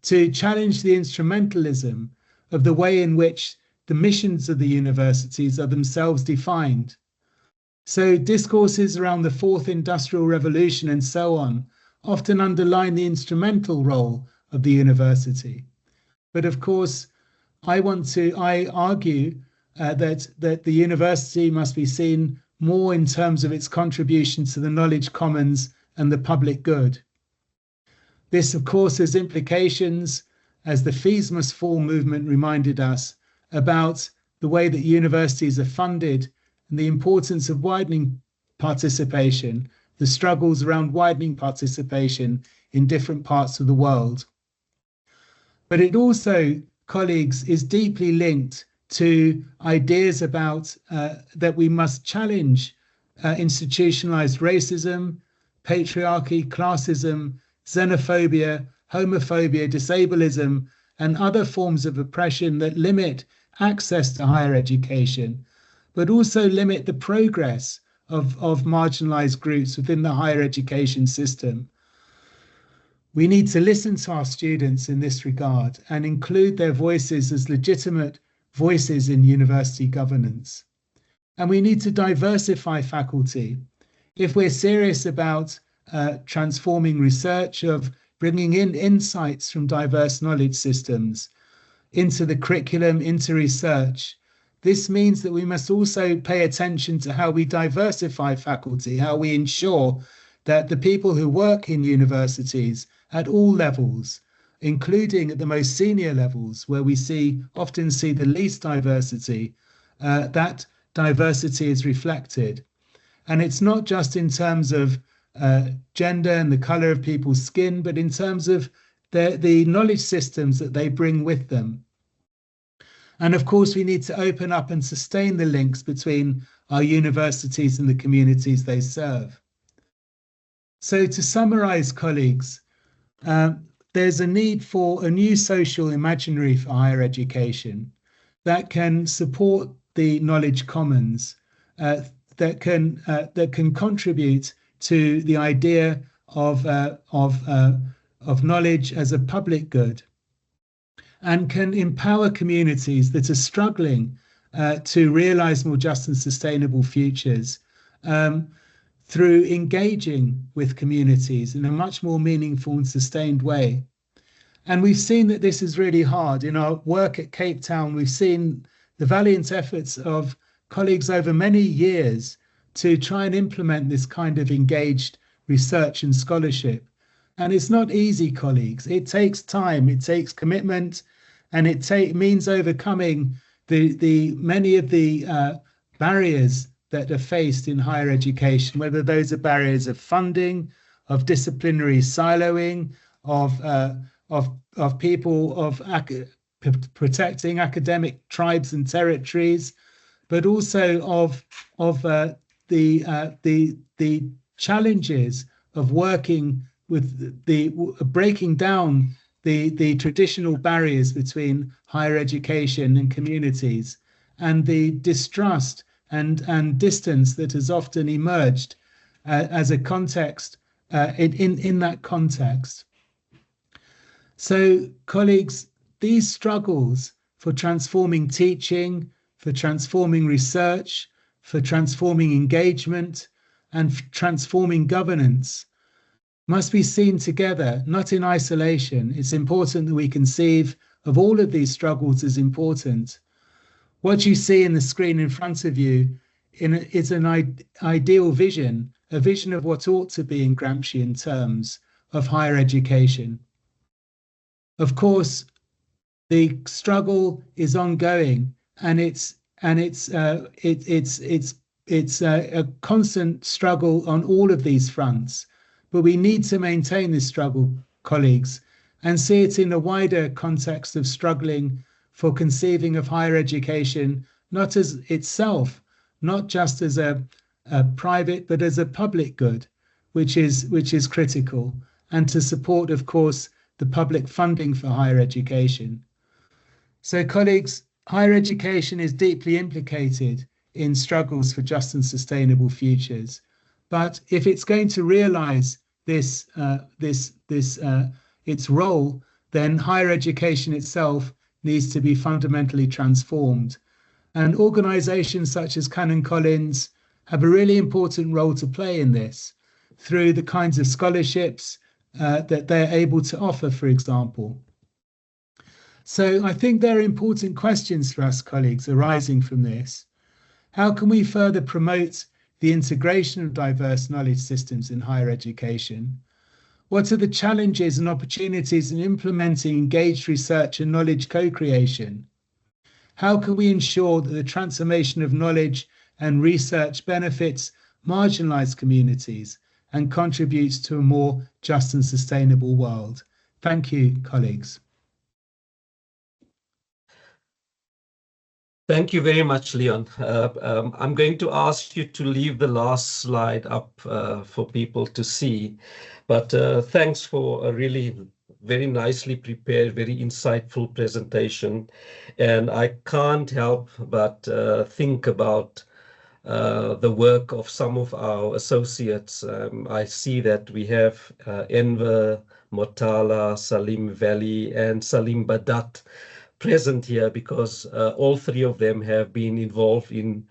to challenge the instrumentalism of the way in which the missions of the universities are themselves defined, So discourses around the fourth industrial revolution and so on often underline the instrumental role of the university. But of course, I argue that the university must be seen more in terms of its contribution to the knowledge commons and the public good. This, of course, has implications, as the Fees Must Fall movement reminded us, about the way that universities are funded and the importance of widening participation, the struggles around widening participation in different parts of the world. But it also, colleagues, is deeply linked to ideas about that we must challenge institutionalized racism, patriarchy, classism, xenophobia, homophobia, disableism, and other forms of oppression that limit access to higher education, but also limit the progress of marginalized groups within the higher education system. We need to listen to our students in this regard and include their voices as legitimate voices in university governance. And we need to diversify faculty. If we're serious about transforming research, of bringing in insights from diverse knowledge systems into the curriculum, into research, this means that we must also pay attention to how we diversify faculty, how we ensure that the people who work in universities at all levels, including at the most senior levels, where we often see the least diversity, that diversity is reflected. And it's not just in terms of gender and the color of people's skin, but in terms of the knowledge systems that they bring with them. And of course, we need to open up and sustain the links between our universities and the communities they serve. So to summarize, colleagues, there's a need for a new social imaginary for higher education that can support the knowledge commons, that can contribute to the idea of knowledge as a public good, and can empower communities that are struggling to realize more just and sustainable futures through engaging with communities in a much more meaningful and sustained way. And we've seen that this is really hard. In our work at Cape Town, we've seen the valiant efforts of colleagues over many years to try and implement this kind of engaged research and scholarship. And it's not easy, colleagues. It takes time, it takes commitment, and it means overcoming the many of the barriers that are faced in higher education, whether those are barriers of funding, of disciplinary siloing, of people, protecting academic tribes and territories, but also of the challenges of working with breaking down the traditional barriers between higher education and communities, and the distrust and distance that has often emerged as a context in that context. So, colleagues, these struggles for transforming teaching, for transforming research, for transforming engagement, and transforming governance must be seen together, not in isolation. It's important that we conceive of all of these struggles as important. What you see in the screen in front of you is an ideal vision, a vision of what ought to be in Gramscian terms of higher education. Of course, the struggle is ongoing, and it's a constant struggle on all of these fronts. But we need to maintain this struggle, colleagues, and see it in a wider context of struggling for conceiving of higher education, not as itself, not just as a private, but as a public good, which is critical, and to support, of course, the public funding for higher education. So, colleagues, higher education is deeply implicated in struggles for just and sustainable futures. But if it's going to realize its role, then higher education itself needs to be fundamentally transformed. And organizations such as Canon have a really important role to play in this through the kinds of scholarships that they're able to offer, for example. So I think there are important questions for us, colleagues, arising from this. How can we further promote the integration of diverse knowledge systems in higher education? What are the challenges and opportunities in implementing engaged research and knowledge co-creation? How can we ensure that the transformation of knowledge and research benefits marginalized communities and contributes to a more just and sustainable world? Thank you, colleagues. Thank you very much, Leon. I'm going to ask you to leave the last slide up for people to see. But thanks for a really very nicely prepared, very insightful presentation. And I can't help but think about the work of some of our associates. I see that we have Enver, Motala, Salim Valley, and Salim Badat present here because all three of them have been involved in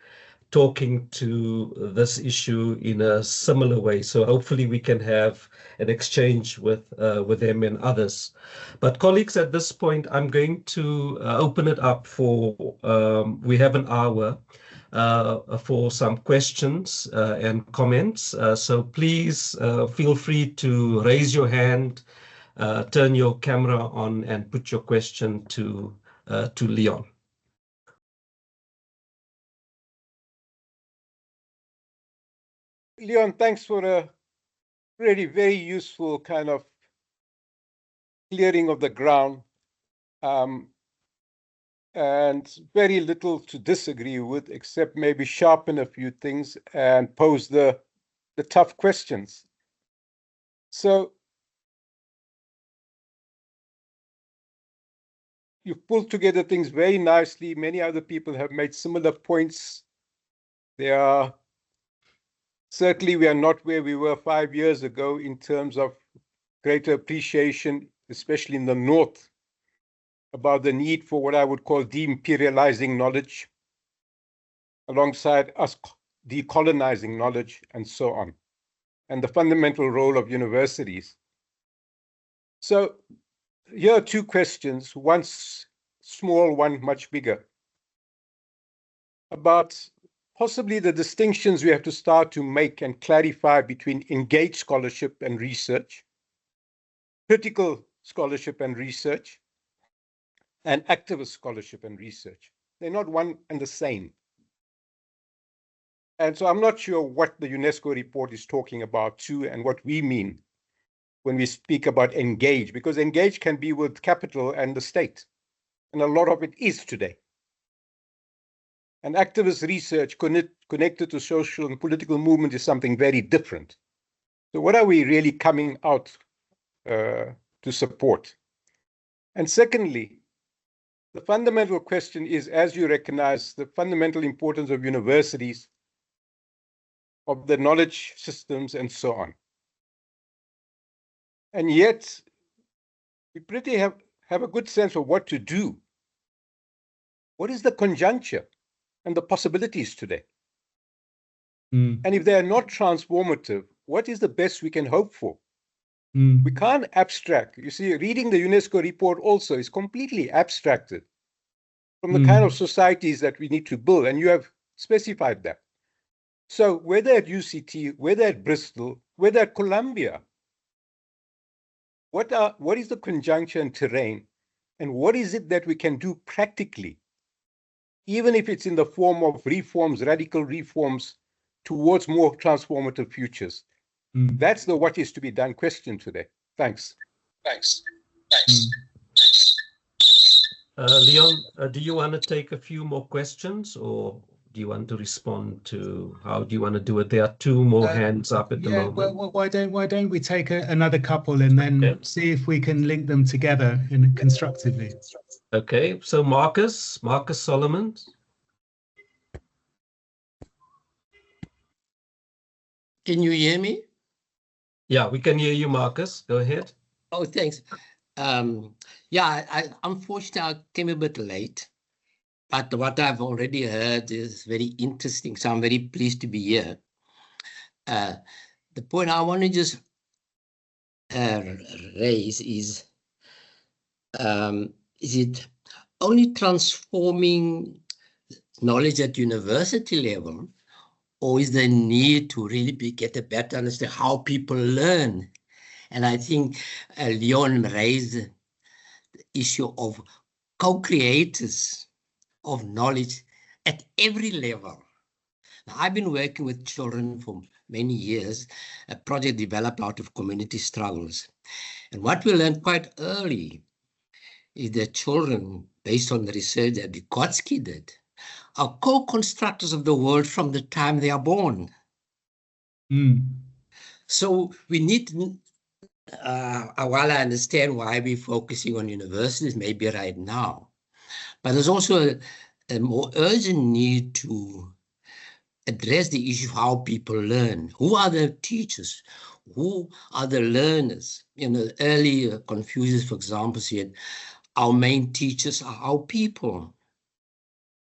talking to this issue in a similar way. So hopefully we can have an exchange with them and others. But colleagues, at this point, I'm going to open it up for, we have an hour for some questions and comments. So please feel free to raise your hand, turn your camera on and put your question to Leon. Leon, thanks for a really very useful kind of clearing of the ground, and very little to disagree with, except maybe sharpen a few things and pose the tough questions. So you've pulled together things very nicely. Many other people have made similar points. Certainly we are not where we were 5 years ago in terms of greater appreciation, especially in the North, about the need for what I would call de-imperializing knowledge, alongside us decolonizing knowledge and so on, and the fundamental role of universities. So here are two questions, one small, one much bigger, about possibly the distinctions we have to start to make and clarify between engaged scholarship and research, critical scholarship and research, and activist scholarship and research. They're not one and the same. And so I'm not sure what the UNESCO report is talking about too, and what we mean when we speak about engage, because engage can be with capital and the state, and a lot of it is today. And activist research connected to social and political movement is something very different. So what are we really coming out to support? And secondly, the fundamental question is, as you recognize, the fundamental importance of universities, of the knowledge systems, and so on. And yet, we pretty have a good sense of what to do. What is the conjuncture and the possibilities today? And if they are not transformative, what is the best we can hope for? We can't abstract. You see, reading the UNESCO report also is completely abstracted from the kind of societies that we need to build, and you have specified that. So whether at UCT, whether at Bristol, whether at Columbia, what is the conjuncture and terrain, and what is it that we can do practically, even if it's in the form of reforms, radical reforms, towards more transformative futures? That's the what is to be done question today. Thanks. Leon, do you want to take a few more questions, or do you want to respond to, how do you want to do it? There are two more hands up at the moment. Well, why don't we take another couple and then see if we can link them together constructively? Okay, so Marcus Solomon. Can you hear me? Yeah, we can hear you, Marcus. Go ahead. Oh, thanks. Yeah, unfortunately, I came a bit late. but what I've already heard is very interesting, so I'm very pleased to be here. The point I want to just raise is it only transforming knowledge at university level, or is there need to really get a better understanding how people learn? And I think Leon raised the issue of co-creators of knowledge at every level. Now, I've been working with children for many years, a project developed out of community struggles. And what we learned quite early is that children, based on the research that Vygotsky did, are co-constructors of the world from the time they are born. So we need to, while I understand why we're focusing on universities, maybe right now, but there's also a more urgent need to address the issue of how people learn. Who are the teachers? Who are the learners? You know, early Confucius, for example, said, our main teachers are our people.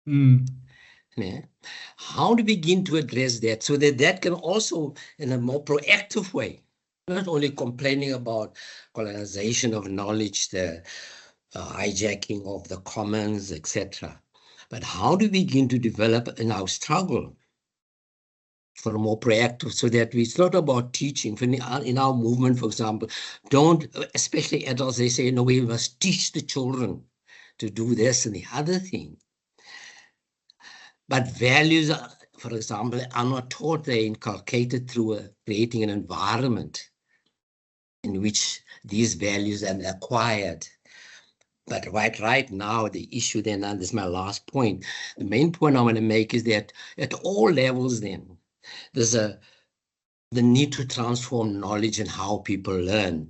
Yeah. How to begin to address that so that that can also, in a more proactive way, not only complaining about colonization of knowledge, the hijacking of the commons, etc., but how to begin to develop in our struggle for a more proactive, so that it's not about teaching. In our movement, for example, don't, especially adults, they say, no, we must teach the children to do this and the other thing. But values, for example, are not taught. They're inculcated through creating an environment in which these values are acquired. But right now, the issue then, and this is my last point, the main point I want to make is that at all levels then, there's the need to transform knowledge and how people learn.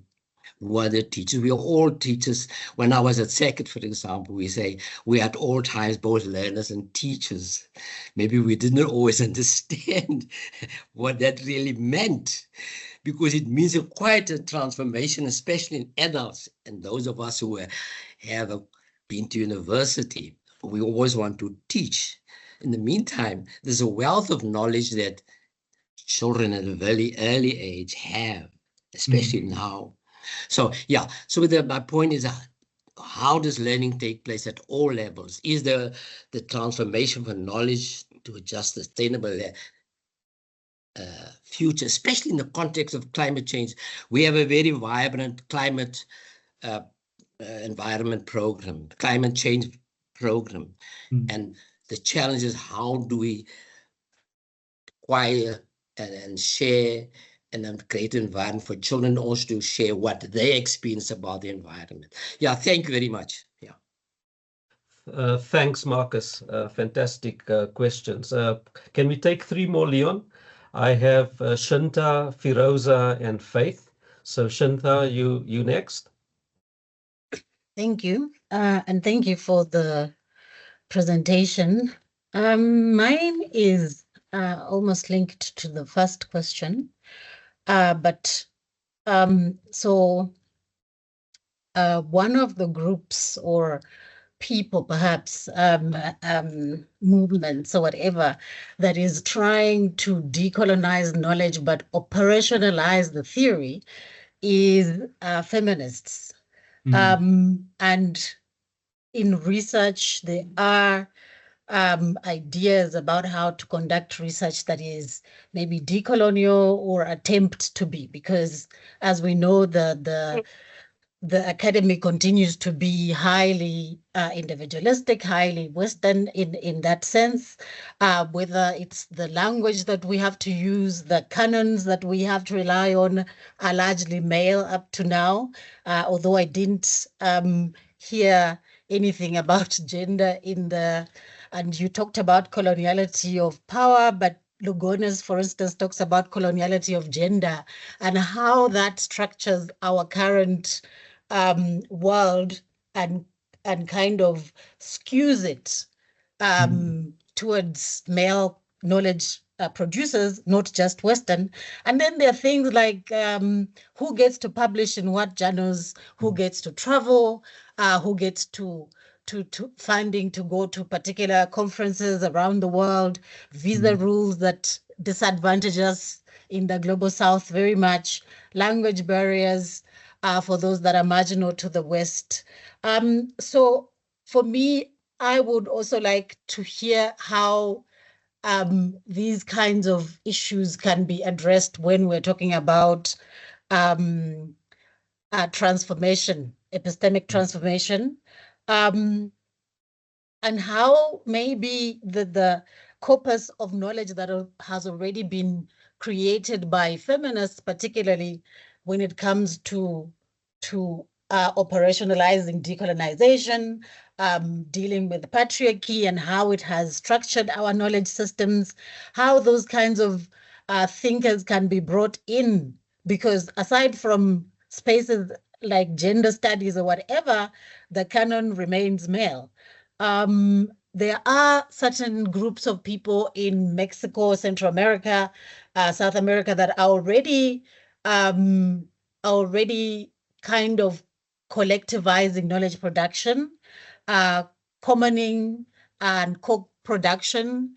Who are the teachers? We are all teachers. When I was at SECIT, for example, we say we are at all times both learners and teachers. Maybe we didn't always understand what that really meant, because it means quite a transformation, especially in adults and those of us who have been to university. We always want to teach. In the meantime, there's a wealth of knowledge that children at a very early age have, especially now. So yeah, so my point is, how does learning take place at all levels? Is the transformation from knowledge to a just sustainable future, especially in the context of climate change? We have a very vibrant climate environment program, climate change program. And the challenge is, how do we acquire and share and then create an environment for children also to share what they experience about the environment. Yeah, thank you very much. Yeah. Thanks, Marcus. Fantastic questions. Can we take 3 more, Leon? I have Shinta, Firoza, and Faith. So Shinta, you next. Thank you. And thank you for the presentation. Mine is almost linked to the first question. So one of the groups or people, perhaps movements or whatever, that is trying to decolonize knowledge but operationalize the theory is feminists. And in research, there are ideas about how to conduct research that is maybe decolonial or attempt to be, because as we know, the academy continues to be highly individualistic, highly Western in that sense, whether it's the language that we have to use, the canons that we have to rely on are largely male up to now, although I didn't hear anything about gender in the, and you talked about coloniality of power, but Lugones, for instance, talks about coloniality of gender and how that structures our current world and kind of skews it towards male knowledge producers, not just Western. And then there are things like who gets to publish in what journals, who gets to travel, who gets to to funding to go to particular conferences around the world, visa rules that disadvantage us in the global south very much, language barriers for those that are marginal to the West. So for me, I would also like to hear how these kinds of issues can be addressed when we're talking about transformation, epistemic transformation, and how maybe the corpus of knowledge that has already been created by feminists, particularly when it comes to operationalizing decolonization, dealing with patriarchy and how it has structured our knowledge systems, how those kinds of thinkers can be brought in. Because aside from spaces like gender studies or whatever, the canon remains male. There are certain groups of people in Mexico, Central America, South America that are already kind of collectivizing knowledge production, commoning and co-production.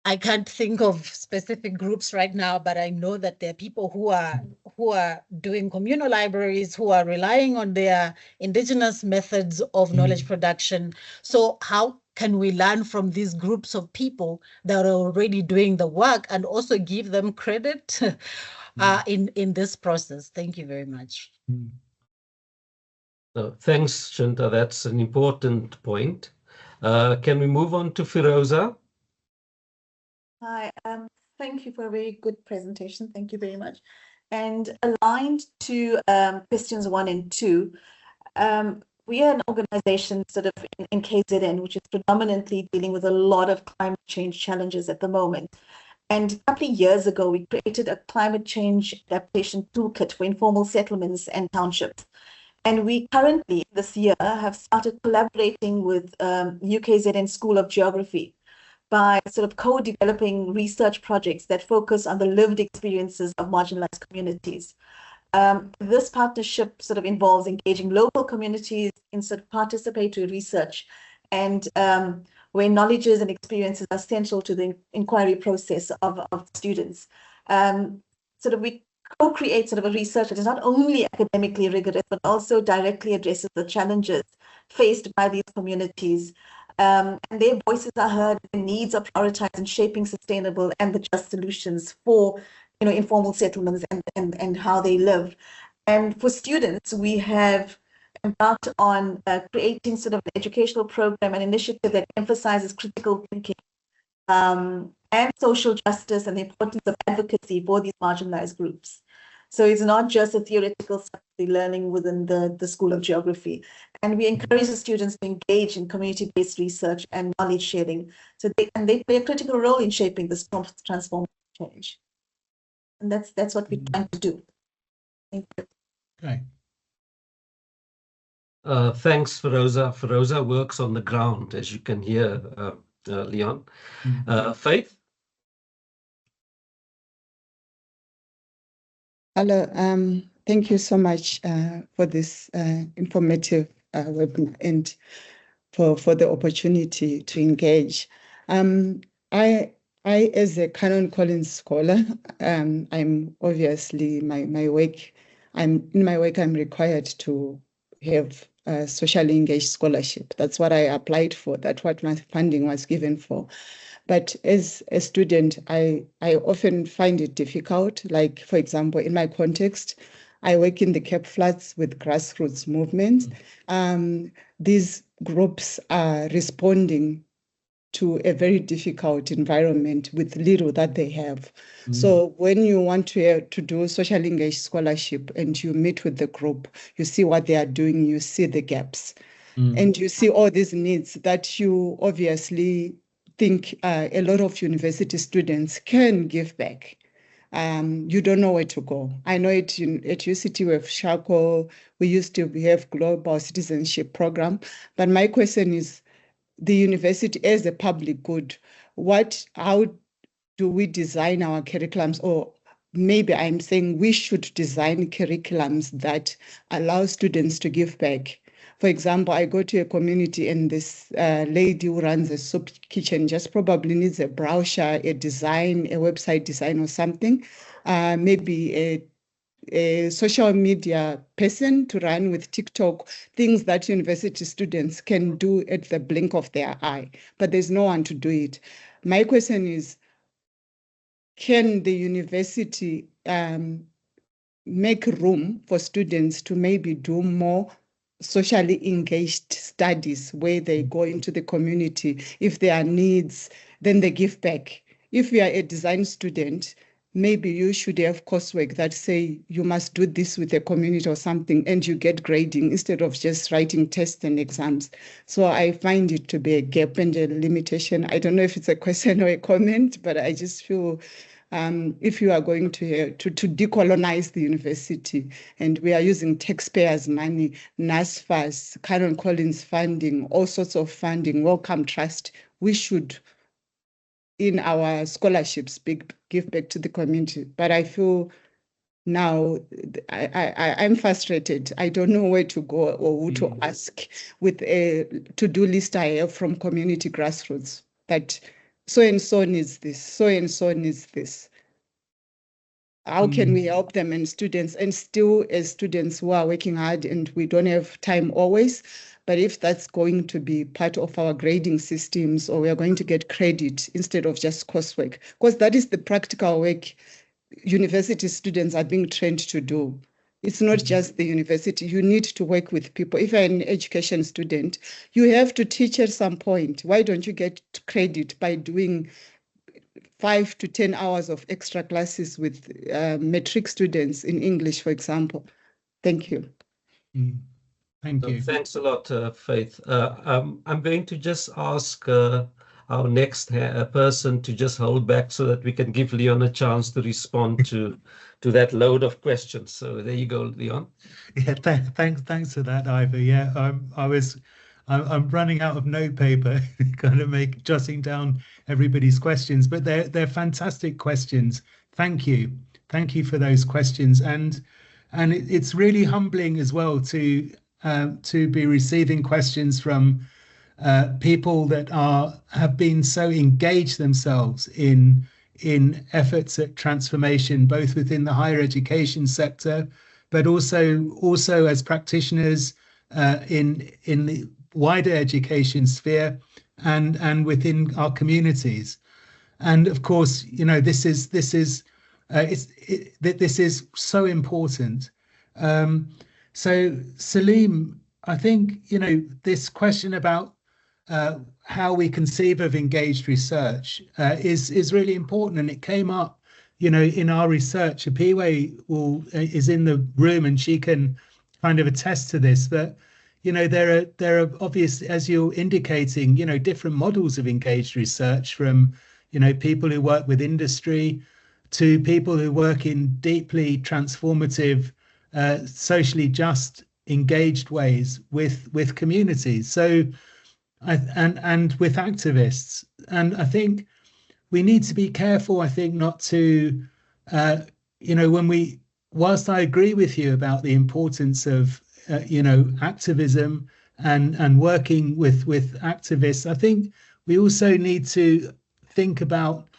I can't think of specific groups right now, but I know that there are people who are doing communal libraries, who are relying on their indigenous methods of knowledge production. So how can we learn from these groups of people that are already doing the work and also give them credit in this process? Thank you very much. Thanks, Shinta. That's an important point. Can we move on to Firoza? Hi, thank you for a very good presentation. Thank you very much. And aligned to questions 1 and 2, we are an organization sort of in KZN, which is predominantly dealing with a lot of climate change challenges at the moment. And a couple of years ago, we created a climate change adaptation toolkit for informal settlements and townships. And we currently, this year, have started collaborating with UKZN School of Geography by sort of co-developing research projects that focus on the lived experiences of marginalized communities. This partnership sort of involves engaging local communities in sort of participatory research and where knowledges and experiences are central to the inquiry process of students. Sort of we co-create sort of a research that is not only academically rigorous, but also directly addresses the challenges faced by these communities. And their voices are heard, their needs are prioritized in shaping sustainable and the just solutions for, you know, informal settlements and how they live. And for students, we have embarked on creating sort of an educational program, an initiative that emphasizes critical thinking and social justice and the importance of advocacy for these marginalized groups. So it's not just a theoretical learning within the School of Geography. And we encourage the students to engage in community-based research and knowledge sharing. So they play a critical role in shaping this transformative change. And that's what we're trying to do. Thank you. Okay. Thanks, Firoza. Firoza works on the ground, as you can hear, Leon. Faith? Hello, thank you so much for this informative webinar and for the opportunity to engage. I as a Canon Collins scholar, I'm obviously my work. I'm required to have a socially engaged scholarship. That's what I applied for. That's what my funding was given for. But as a student, I often find it difficult. Like, for example, in my context, I work in the Cape Flats with grassroots movements. These groups are responding to a very difficult environment with little that they have. So when you want to do socially engaged scholarship and you meet with the group, you see what they are doing, you see the gaps, and you see all these needs that you obviously think a lot of university students can give back. You don't know where to go. I know at UCT we have Shako, we used to have global citizenship program, but my question is, the university as a public good, how do we design our curriculums? Or maybe I'm saying we should design curriculums that allow students to give back. For example, I go to a community and this lady who runs a soup kitchen just probably needs a brochure, a design, a website design or something, maybe a social media person to run with TikTok, things that university students can do at the blink of their eye, but there's no one to do it. My question is, can the university make room for students to maybe do more socially engaged studies where they go into the community? If there are needs, then they give back. If you are a design student, maybe you should have coursework that say you must do this with the community or something, and you get grading instead of just writing tests and exams. So I find it to be a gap and a limitation. I don't know if it's a question or a comment, but I just feel if you are going to decolonize the university, and we are using taxpayers' money, NSFAS, Canon Collins funding, all sorts of funding, Wellcome Trust, we should, in our scholarships, give back to the community. But I feel now I'm frustrated. I don't know where to go or who to ask with a to-do list I have from community grassroots that so-and-so needs this, so-and-so needs this. How can we help them and students, and still as students who are working hard and we don't have time always, but if that's going to be part of our grading systems, or we are going to get credit instead of just coursework, because that is the practical work university students are being trained to do. It's not just the university. You need to work with people. If you're an education student, you have to teach at some point. Why don't you get credit by doing 5 to 10 hours of extra classes with matric students in English, for example? Thank you. Thank you. Thanks a lot, Faith. I'm going to just ask our next person to just hold back so that we can give Leon a chance to respond to that load of questions. So there you go, Leon. Yeah, thanks for that, Ivor. Yeah, I'm running out of notepaper, kind of jotting down everybody's questions, but they're fantastic questions. Thank you for those questions, and it's really humbling as well to be receiving questions from people that have been so engaged themselves in efforts at transformation, both within the higher education sector, but also as practitioners in the wider education sphere and within our communities. And of course, you know, this is so important. So Salim, I think, you know, this question about how we conceive of engaged research is really important, and it came up, you know, in our research. Apiwe is in the room, and she can kind of attest to this. That, you know, there are obviously, as you're indicating, you know, different models of engaged research, from, you know, people who work with industry to people who work in deeply transformative, socially just, engaged ways with communities. So, and with activists. And I think we need to be careful, I think, not to, you know, whilst I agree with you about the importance of, you know, activism and working with activists, I think we also need to think about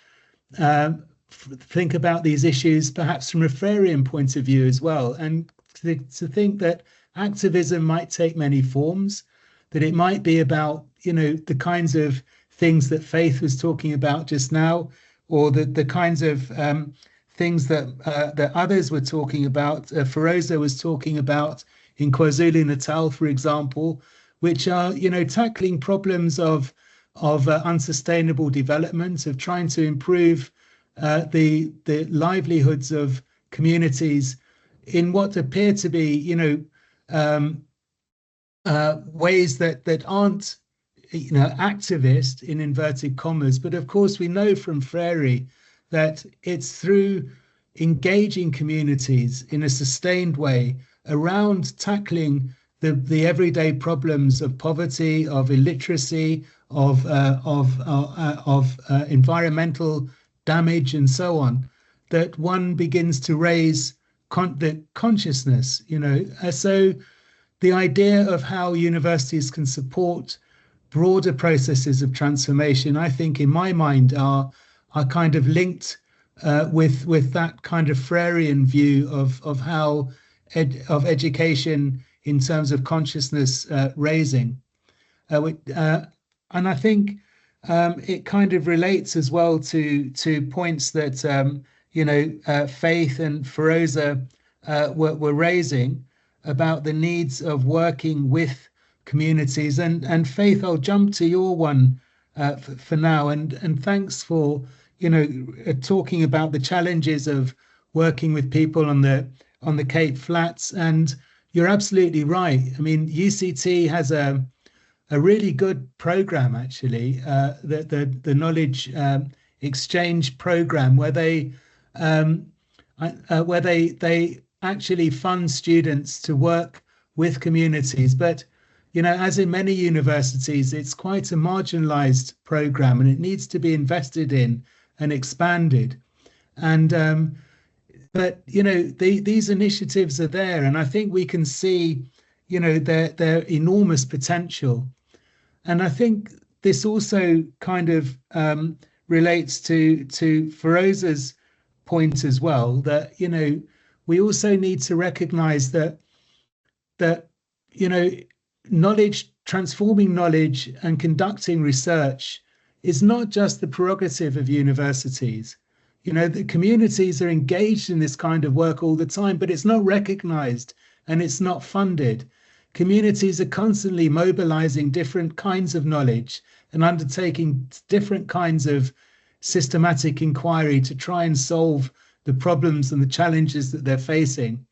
these issues perhaps from a Freirean point of view as well, and to think that activism might take many forms, that it might be about, you know, the kinds of things that Faith was talking about just now, or the kinds of things that others were talking about. Feroza was talking about in KwaZulu-Natal, for example, which are, you know, tackling problems of unsustainable development, of trying to improve the livelihoods of communities in what appear to be, you know, ways that aren't, you know, activist in inverted commas. But of course, we know from Freire that it's through engaging communities in a sustained way around tackling the everyday problems of poverty, of illiteracy, of environmental damage, and so on, that one begins to raise the consciousness, you know. So the idea of how universities can support broader processes of transformation, I think, in my mind, are kind of linked with that kind of Freirean view of how education in terms of consciousness raising, and I think it kind of relates as well to points that Faith and Feroza were raising about the needs of working with communities. And Faith, I'll jump to your one for now. And thanks for talking about the challenges of working with people on the Cape Flats. And you're absolutely right. I mean, UCT has a really good program, actually, the knowledge exchange program, where they actually fund students to work with communities. But as in many universities, it's quite a marginalized program, and it needs to be invested in and expanded. And but these initiatives are there, and I think we can see their enormous potential. And I think this also kind of relates to Feroza's point as well, that we also need to recognize that knowledge, transforming knowledge and conducting research is not just the prerogative of universities. The communities are engaged in this kind of work all the time, but it's not recognized and it's not funded. Communities are constantly mobilizing different kinds of knowledge and undertaking different kinds of systematic inquiry to try and solve the problems and the challenges that they're facing.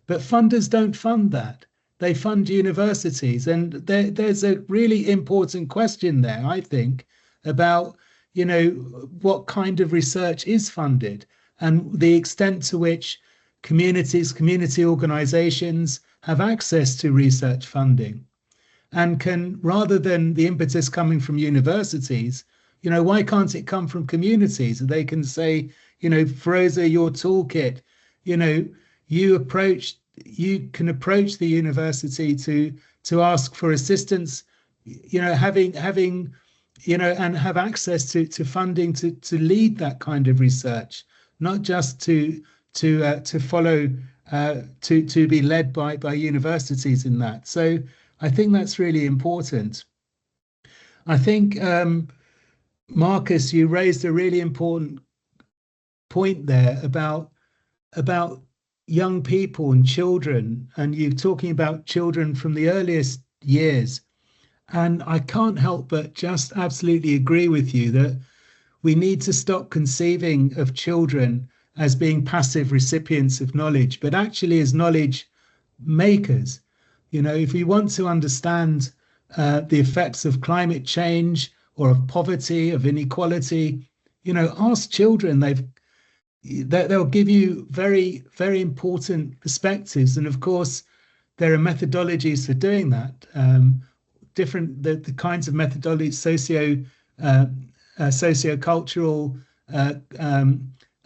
But funders don't fund that. They fund universities. And there's a really important question there, I think, about, what kind of research is funded and the extent to which community organizations have access to research funding, and can, rather than the impetus coming from universities, why can't it come from communities? They can say, Feroza, your toolkit, you can approach the university to ask for assistance, having and have access to funding to lead that kind of research, not just to follow, to be led by universities in that. So I think that's really important. I think, Marcus, you raised a really important point there about young people and children, and you're talking about children from the earliest years. And I can't help but just absolutely agree with you that we need to stop conceiving of children as being passive recipients of knowledge, but actually as knowledge makers. If we want to understand the effects of climate change or of poverty, of inequality, ask children. They'll give you very, very important perspectives. And of course, there are methodologies for doing that. The kinds of methodologies, sociocultural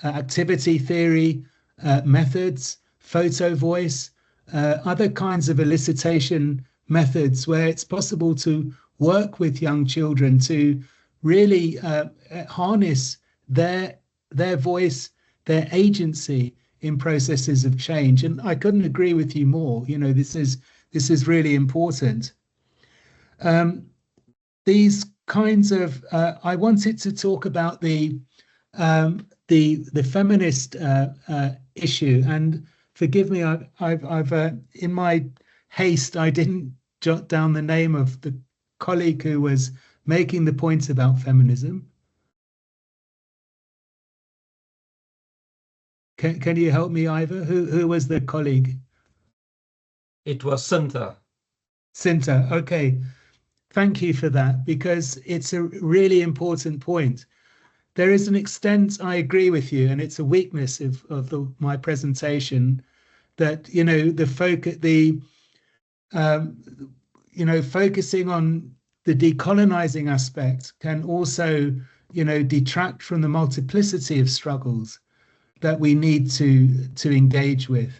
activity theory methods, photo voice, other kinds of elicitation methods where it's possible to work with young children to really harness their voice, their agency in processes of change. And I couldn't agree with you more. This is really important. These kinds of I wanted to talk about the feminist issue, and forgive me, I've in my haste I didn't jot down the name of the colleague who was making the point about feminism. Can you help me, Ivor? Who was the colleague? It was Cinta. Cinta, okay. Thank you for that, because it's a really important point. There is an extent, I agree with you, and it's a weakness of my presentation, that focusing on the decolonizing aspect can also detract from the multiplicity of struggles that we need to engage with.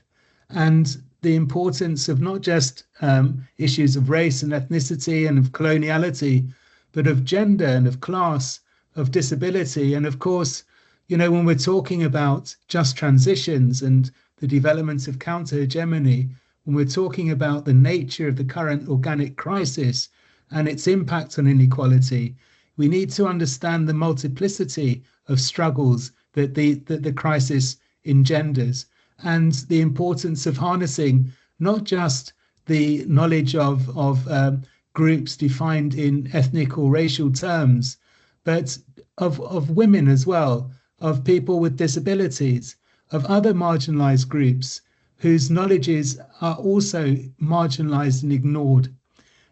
And the importance of not just issues of race and ethnicity and of coloniality, but of gender and of class, of disability. And of course, you know, when we're talking about just transitions and the development of counter-hegemony, when we're talking about the nature of the current organic crisis and its impact on inequality, we need to understand the multiplicity of struggles that the crisis engenders, and the importance of harnessing not just the knowledge of groups defined in ethnic or racial terms, but of women as well, of people with disabilities, of other marginalized groups whose knowledges are also marginalized and ignored.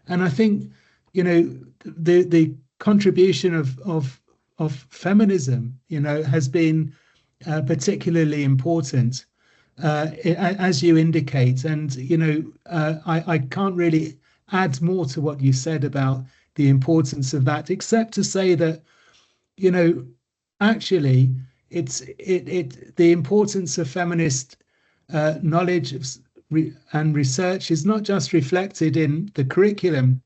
And I think, you know, the contribution of feminism, you know, has been particularly important, as you indicate. And, you know, I can't really add more to what you said about the importance of that, except to say that, you know, actually, the importance of feminist knowledge and research is not just reflected in the curriculum,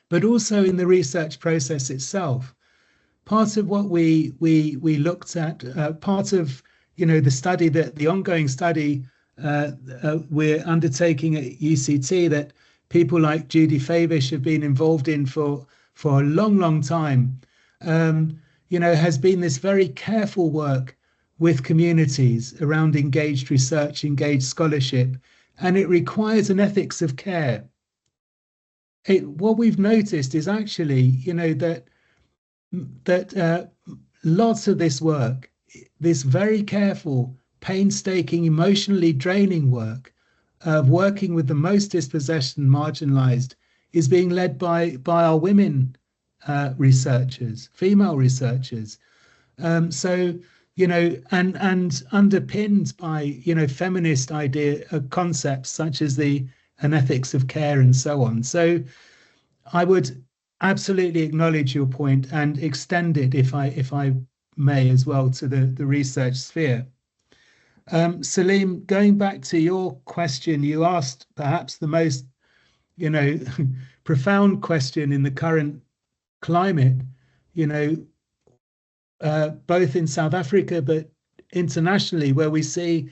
but also in the research process itself. Part of what we looked at, part of, you know, the ongoing study we're undertaking at UCT, that people like Judy Favish have been involved in for a long time, you know, has been this very careful work with communities around engaged research, engaged scholarship, and it requires an ethics of care. What we've noticed is actually, you know, that lots of this work, this very careful, painstaking, emotionally draining work of working with the most dispossessed and marginalized, is being led by our women researchers, female researchers. So, you know, and underpinned by, you know, feminist concepts such as an ethics of care and so on. So I would absolutely acknowledge your point and extend it, if I may, as well, to the research sphere. Salim, going back to your question, you asked perhaps the most, you know, profound question in the current climate, you know, both in South Africa but internationally, where we see,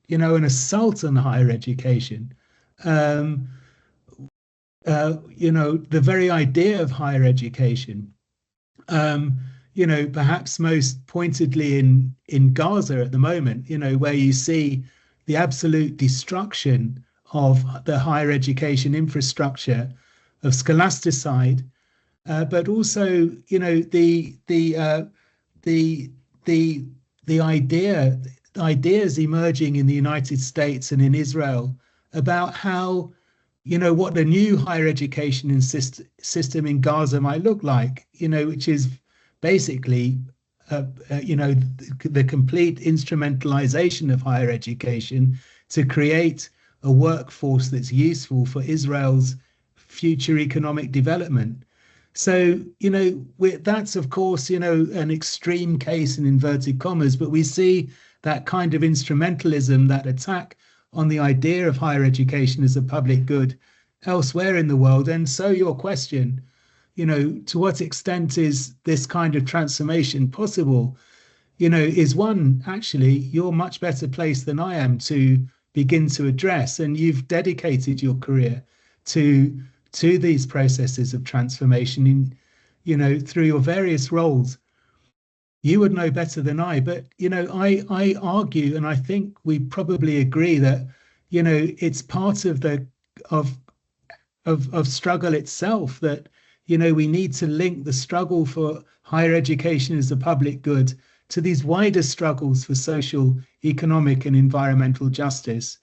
you know, an assault on higher education. You know, the very idea of higher education, you know, perhaps most pointedly in Gaza at the moment, you know, where you see the absolute destruction of the higher education infrastructure, of scholasticide, but also, you know, the ideas emerging in the United States and in Israel about how, you know, what the new higher education system in Gaza might look like, you know, which is basically, you know, the complete instrumentalization of higher education to create a workforce that's useful for Israel's future economic development. So, you know, that's, of course, you know, an extreme case in inverted commas, but we see that kind of instrumentalism, that attack on the idea of higher education as a public good elsewhere in the world. And so your question, you know, to what extent is this kind of transformation possible, you know, is one actually you're much better placed than I am to begin to address. And you've dedicated your career to these processes of transformation in, you know, through your various roles. You would know better than I, but, you know, I argue, and I think we probably agree that, you know, it's part of of struggle itself that, you know, we need to link the struggle for higher education as a public good to these wider struggles for social, economic and environmental justice,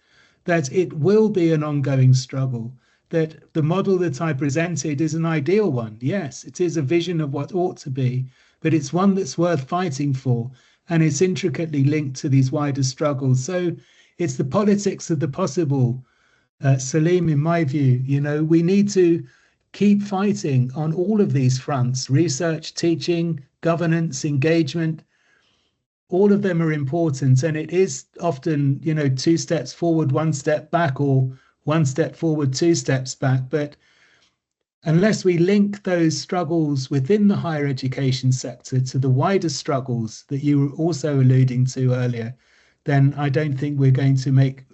that it will be an ongoing struggle, that the model that I presented is an ideal one. Yes, it is a vision of what ought to be, but it's one that's worth fighting for, and it's intricately linked to these wider struggles. So it's the politics of the possible, Salim, in my view. You know, we need to keep fighting on all of these fronts: research, teaching, governance, engagement, all of them are important, and it is often, 2 steps forward, 1 step back, or 1 step forward, 2 steps back. But unless we link those struggles within the higher education sector to the wider struggles that you were also alluding to earlier, then I don't think we're going to make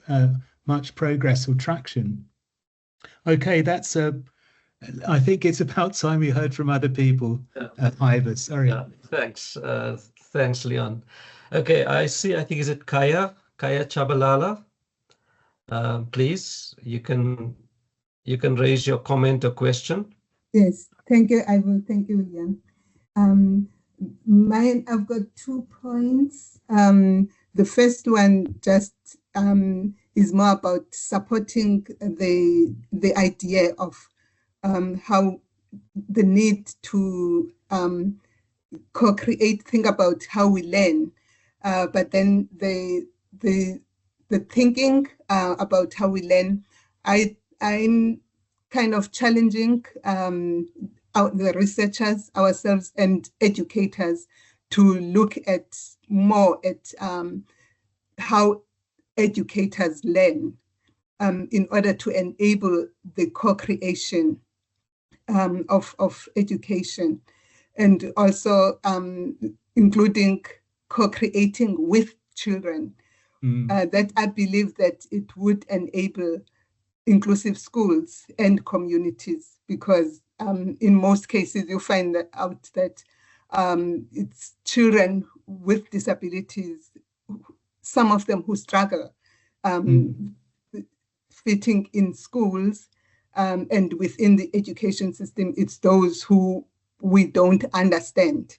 much progress or traction. Okay, I think it's about time we heard from other people. Ivor, sorry. Thanks. Thanks, Leon. Okay, I think, is it Kaya Chabalala? Please, you can raise your comment or question. Yes, thank you, Ivor. Thank you, Leon. I've got 2 points. The first one just is more about supporting the idea of how the need to co-create, think about how we learn, but then the thinking about how we learn, I'm kind of challenging the researchers, ourselves, and educators to look at more at how educators learn in order to enable the co-creation of education, and also including co-creating with children. That I believe that it would enable inclusive schools and communities, because in most cases you find out that it's children with disabilities, some of them who struggle fitting in schools, and within the education system, it's those who we don't understand.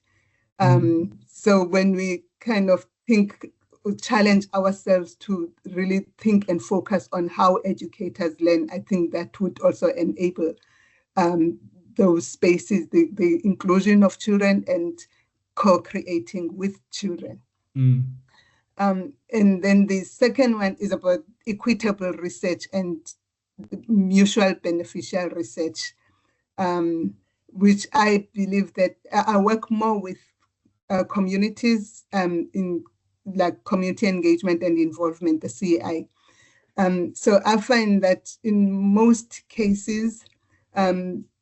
So when we kind of challenge ourselves to really think and focus on how educators learn, I think that would also enable those spaces, the inclusion of children and co-creating with children. And then the second one is about equitable research and mutual beneficial research, which I believe that I work more with communities in like community engagement and involvement, the CEI. So I find that in most cases,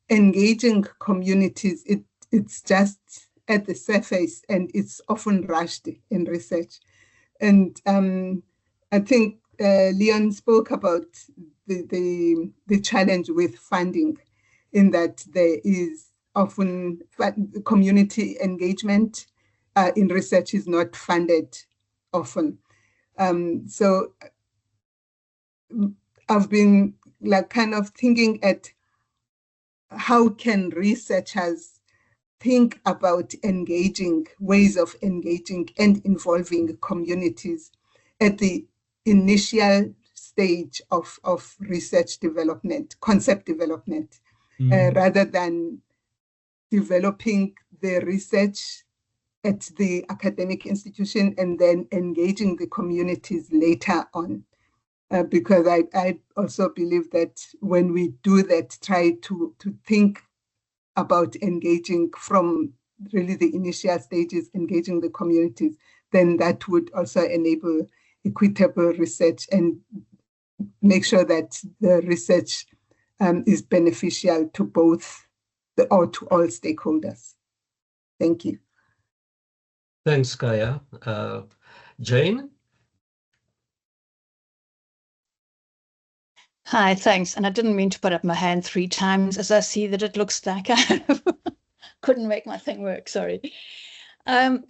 engaging communities, it's just at the surface, and it's often rushed in research. And I think Leon spoke about the challenge with funding, in that there is often community engagement in research is not funded often. So I've been like kind of thinking at how can researchers think about engaging, ways of engaging and involving communities at the initial stage of research development, concept development, rather than developing the research at the academic institution and then engaging the communities later on. Because I also believe that when we do that, try to think about engaging from really the initial stages, engaging the communities, then that would also enable equitable research and make sure that the research is beneficial to both to all stakeholders. Thank you. Thanks, Kaya. Jane? Hi, thanks. And I didn't mean to put up my hand 3 times, as I see that it looks like I couldn't make my thing work, sorry.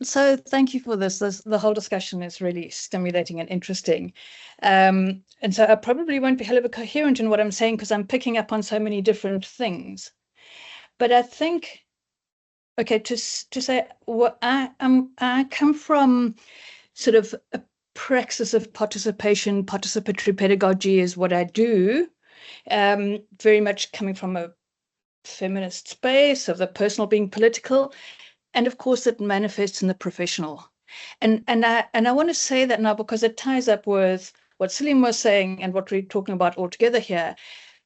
So thank you for this. The whole discussion is really stimulating and interesting. And so I probably won't be hell of a coherent in what I'm saying, because I'm picking up on so many different things. But I think, okay, to say what I come from sort of a praxis of participation, participatory pedagogy is what I do, very much coming from a feminist space of the personal being political, and of course it manifests in the professional. And I want to say that now because it ties up with what Salim was saying and what we're talking about all together here,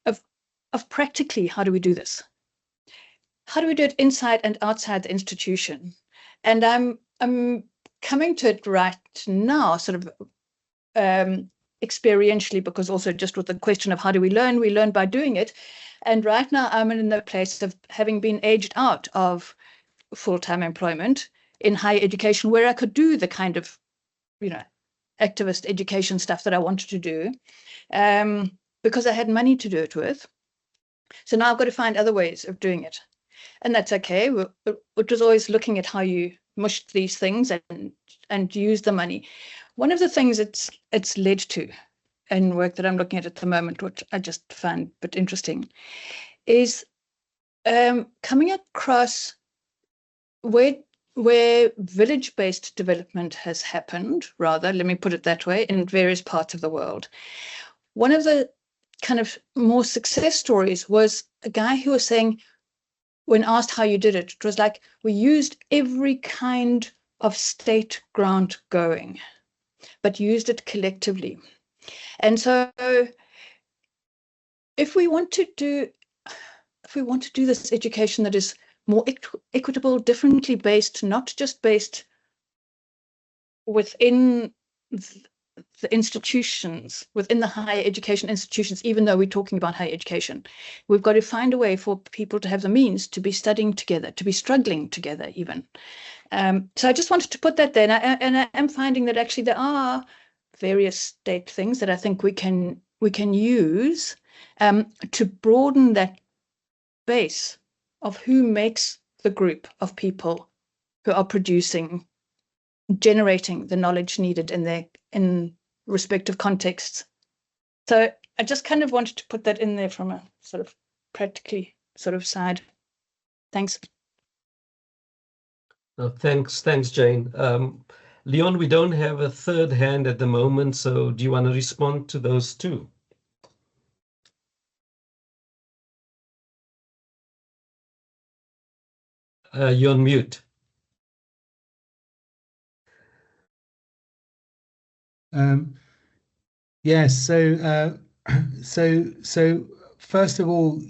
of practically how do we do this? How do we do it inside and outside the institution? And I'm coming to it right now, sort of experientially, because also just with the question of how do we learn by doing it. And right now I'm in the place of having been aged out of full-time employment in higher education, where I could do the kind of, activist education stuff that I wanted to do, because I had money to do it with. So now I've got to find other ways of doing it. And that's okay. It was always looking at how you mush these things and use the money. One of the things it's led to in work that I'm looking at the moment, which I just find a bit interesting, is coming across where village-based development has happened, rather, let me put it that way, in various parts of the world. One of the kind of more success stories was a guy who was saying, when asked how you did it, it was like, we used every kind of state grant going, but used it collectively. And so if we want to do this education that is more equitable, differently based, not just based within the institutions, within the higher education institutions, even though we're talking about higher education, we've got to find a way for people to have the means to be studying together, to be struggling together even. So I just wanted to put that there. And I am finding that actually there are various state things that I think we can use to broaden that base of who makes the group of people who are generating the knowledge needed in respective contexts. So I just kind of wanted to put that in there from a sort of practically sort of side. Thanks. Thanks, Jane. Leon, we don't have a third hand at the moment, so do you want to respond to those two? You're on mute. Yes. So first of all,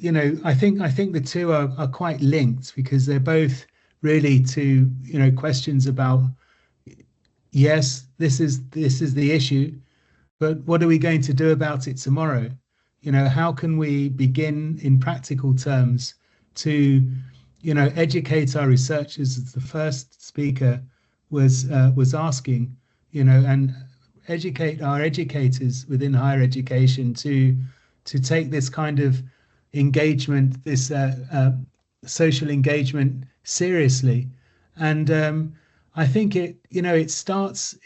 I think the two are quite linked, because they're both really to questions about, yes, this is the issue, but what are we going to do about it tomorrow? How can we begin in practical terms to educate our researchers, as the first speaker was asking, and educate our educators within higher education to take this kind of engagement, this social engagement seriously. And I think it starts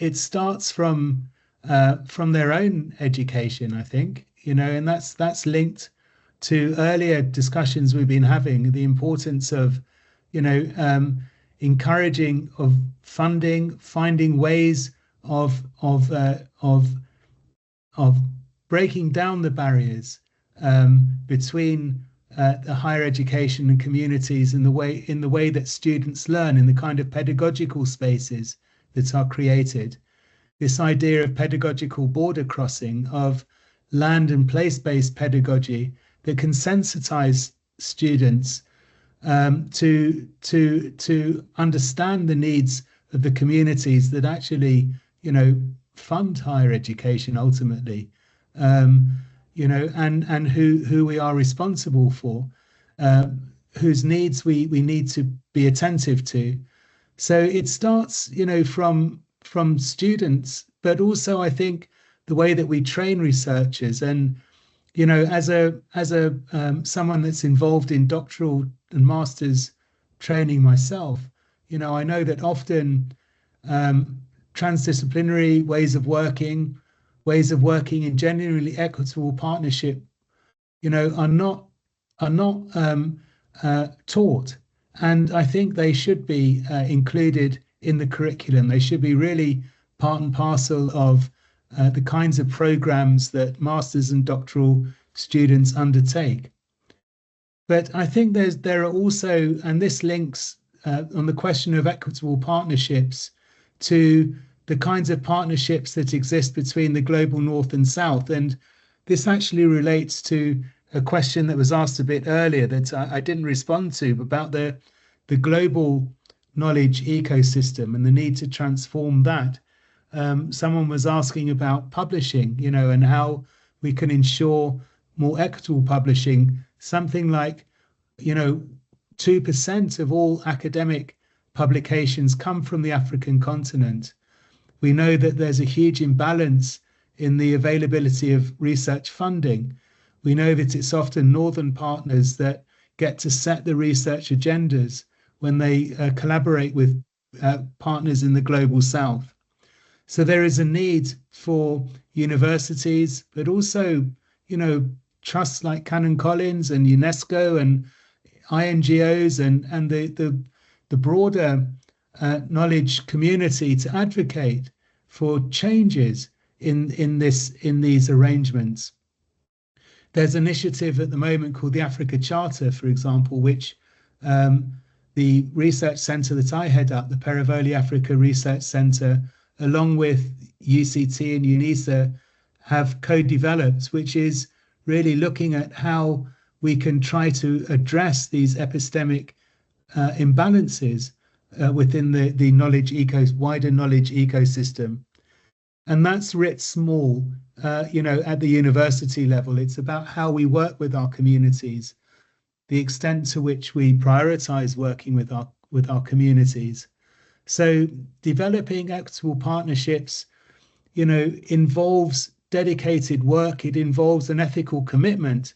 from their own education, I think, and that's linked to earlier discussions we've been having, the importance of, encouraging, of funding, finding ways of breaking down the barriers between the higher education and communities, in the way that students learn, in the kind of pedagogical spaces that are created. This idea of pedagogical border crossing, of land and place-based pedagogy that can sensitize students to understand the needs of the communities that actually, fund higher education ultimately, and who we are responsible for, whose needs we need to be attentive to. So it starts, from students, but also I think the way that we train researchers. And as someone that's involved in doctoral and master's training myself, I know that often transdisciplinary ways of working in genuinely equitable partnership, are not taught. And I think they should be included in the curriculum. They should be really part and parcel of the kinds of programs that masters and doctoral students undertake. But I think there are also, and this links on the question of equitable partnerships to the kinds of partnerships that exist between the global north and south. And this actually relates to a question that was asked a bit earlier that I didn't respond to, about the global knowledge ecosystem and the need to transform that. Someone was asking about publishing, and how we can ensure more equitable publishing. Something like, 2% of all academic publications come from the African continent. We know that there's a huge imbalance in the availability of research funding. We know that it's often northern partners that get to set the research agendas when they collaborate with partners in the global south. So there is a need for universities, but also, trusts like Canon Collins and UNESCO and INGOs and the broader knowledge community to advocate for changes in these arrangements. There's an initiative at the moment called the Africa Charter, for example, which the research centre that I head up, the Perivoli Africa Research Centre, along with UCT and UNISA, have co-developed, which is really looking at how we can try to address these epistemic imbalances within the wider knowledge ecosystem. And that's writ small, at the university level. It's about how we work with our communities, the extent to which we prioritize working with our communities. So developing equitable partnerships, involves dedicated work. It involves an ethical commitment.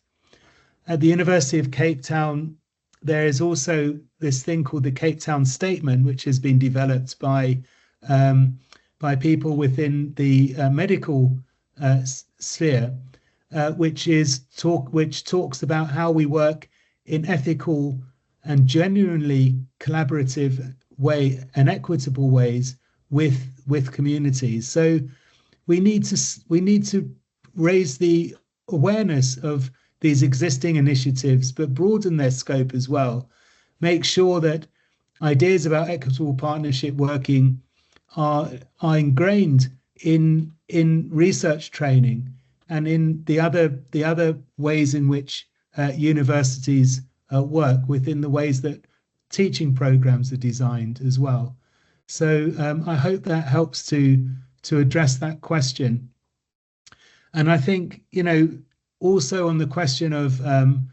At the University of Cape Town, there is also this thing called the Cape Town Statement, which has been developed by people within the medical sphere, which talks about how we work in ethical and genuinely collaborative way and equitable ways with communities. So we need to raise the awareness of these existing initiatives, but broaden their scope as well. Make sure that ideas about equitable partnership working are ingrained in research training and in the other ways in which universities work, within the ways that teaching programs are designed as well. So I hope that helps to address that question. And I think, also on the question of that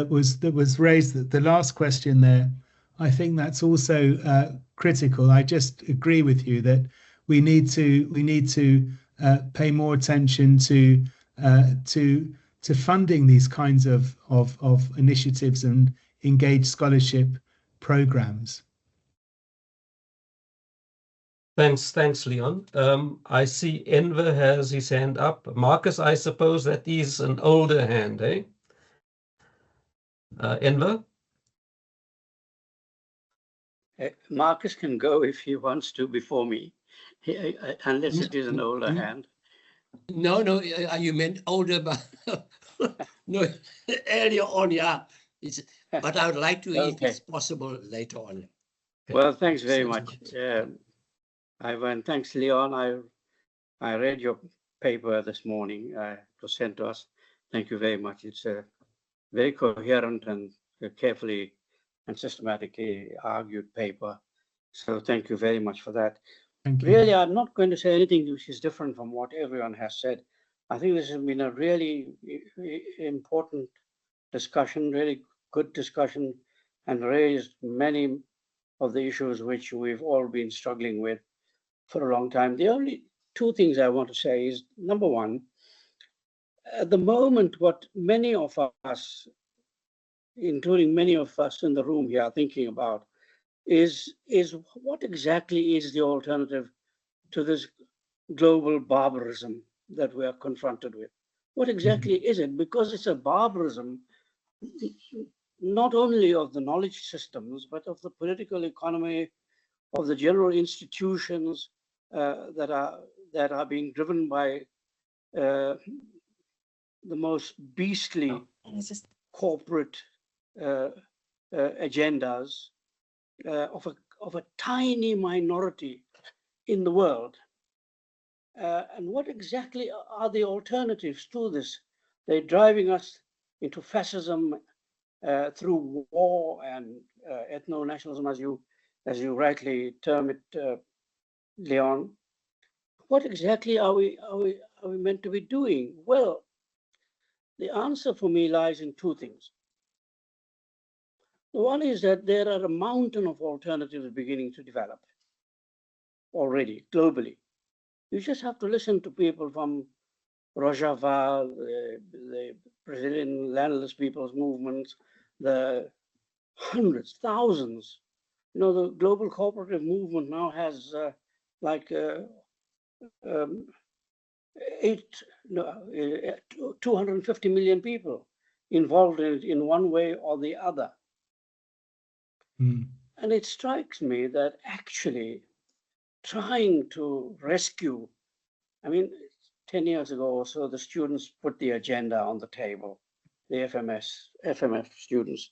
was raised, the last question there, I think that's also critical. I just agree with you that we need to pay more attention to funding these kinds of initiatives and engaged scholarship programs. Thanks, Leon. I see Enver has his hand up. Marcus, I suppose that is an older hand, eh? Enver? Marcus can go if he wants to before me, unless it is an older hand. No, you meant older, but no, earlier on, yeah. But I would like to, if it's possible, later on. Well, thanks very much. Thanks, Leon. I read your paper this morning. It was sent to us. Thank you very much. It's a very coherent and carefully and systematically argued paper. So thank you very much for that. Thank you. Really, I'm not going to say anything which is different from what everyone has said. I think this has been a really important discussion, really good discussion, and raised many of the issues which we've all been struggling with for a long time. The only two things I want to say is, number one, at the moment, what many of us, including many of us in the room here, are thinking about is what exactly is the alternative to this global barbarism that we are confronted with? What exactly is it? Because it's a barbarism not only of the knowledge systems, but of the political economy, of the general institutions that are being driven by the most beastly corporate agendas of a tiny minority in the world. And what exactly are the alternatives to this? They're driving us into fascism through war and ethno-nationalism, as you rightly term it, Leon. What exactly are we meant to be doing? Well, the answer for me lies in two things. One is that there are a mountain of alternatives beginning to develop already globally. You just have to listen to people from Rojava, the Brazilian landless people's movements, the hundreds, thousands. You know, the global cooperative movement now has 250 million people involved in it in one way or the other. And it strikes me that actually trying to rescue, I mean, 10 years ago or so, the students put the agenda on the table, the FMF students.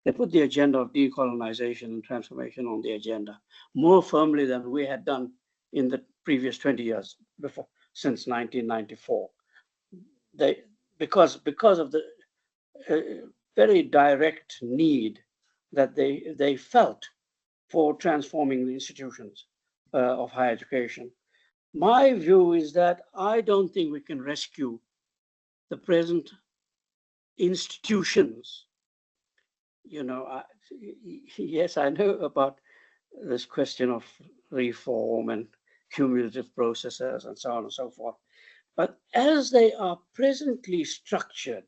They put the agenda of decolonization and transformation on the agenda more firmly than we had done in the previous 20 years before, since 1994. Because of the very direct need that they felt for transforming the institutions of higher education. My view is that I don't think we can rescue the present institutions. You know, yes, I know about this question of reform and cumulative processes and so on and so forth. But as they are presently structured,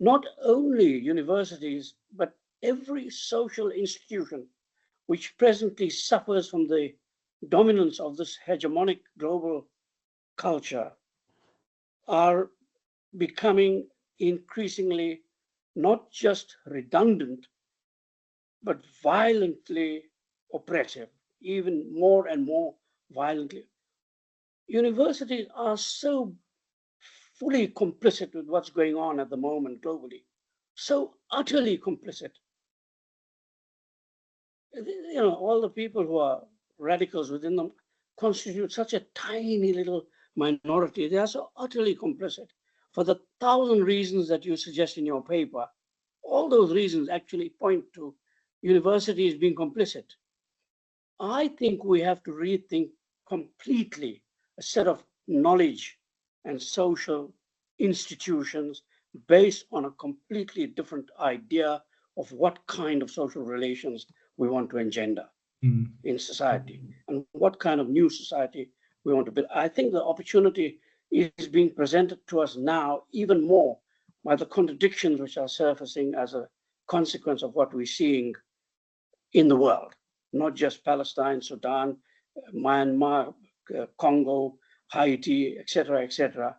not only universities, but every social institution which presently suffers from the dominance of this hegemonic global culture are becoming increasingly not just redundant, but violently oppressive, even more and more violently. Universities are so fully complicit with what's going on at the moment globally, so utterly complicit. You know, all the people who are radicals within them constitute such a tiny little minority. They are so utterly complicit for the 1,000 reasons that you suggest in your paper. All those reasons actually point to universities being complicit. I think we have to rethink completely a set of knowledge and social institutions based on a completely different idea of what kind of social relations we want to engender in society and what kind of new society we want to build. I think the opportunity is being presented to us now even more by the contradictions which are surfacing as a consequence of what we're seeing in the world, not just Palestine, Sudan, Myanmar, Congo, Haiti, etc.,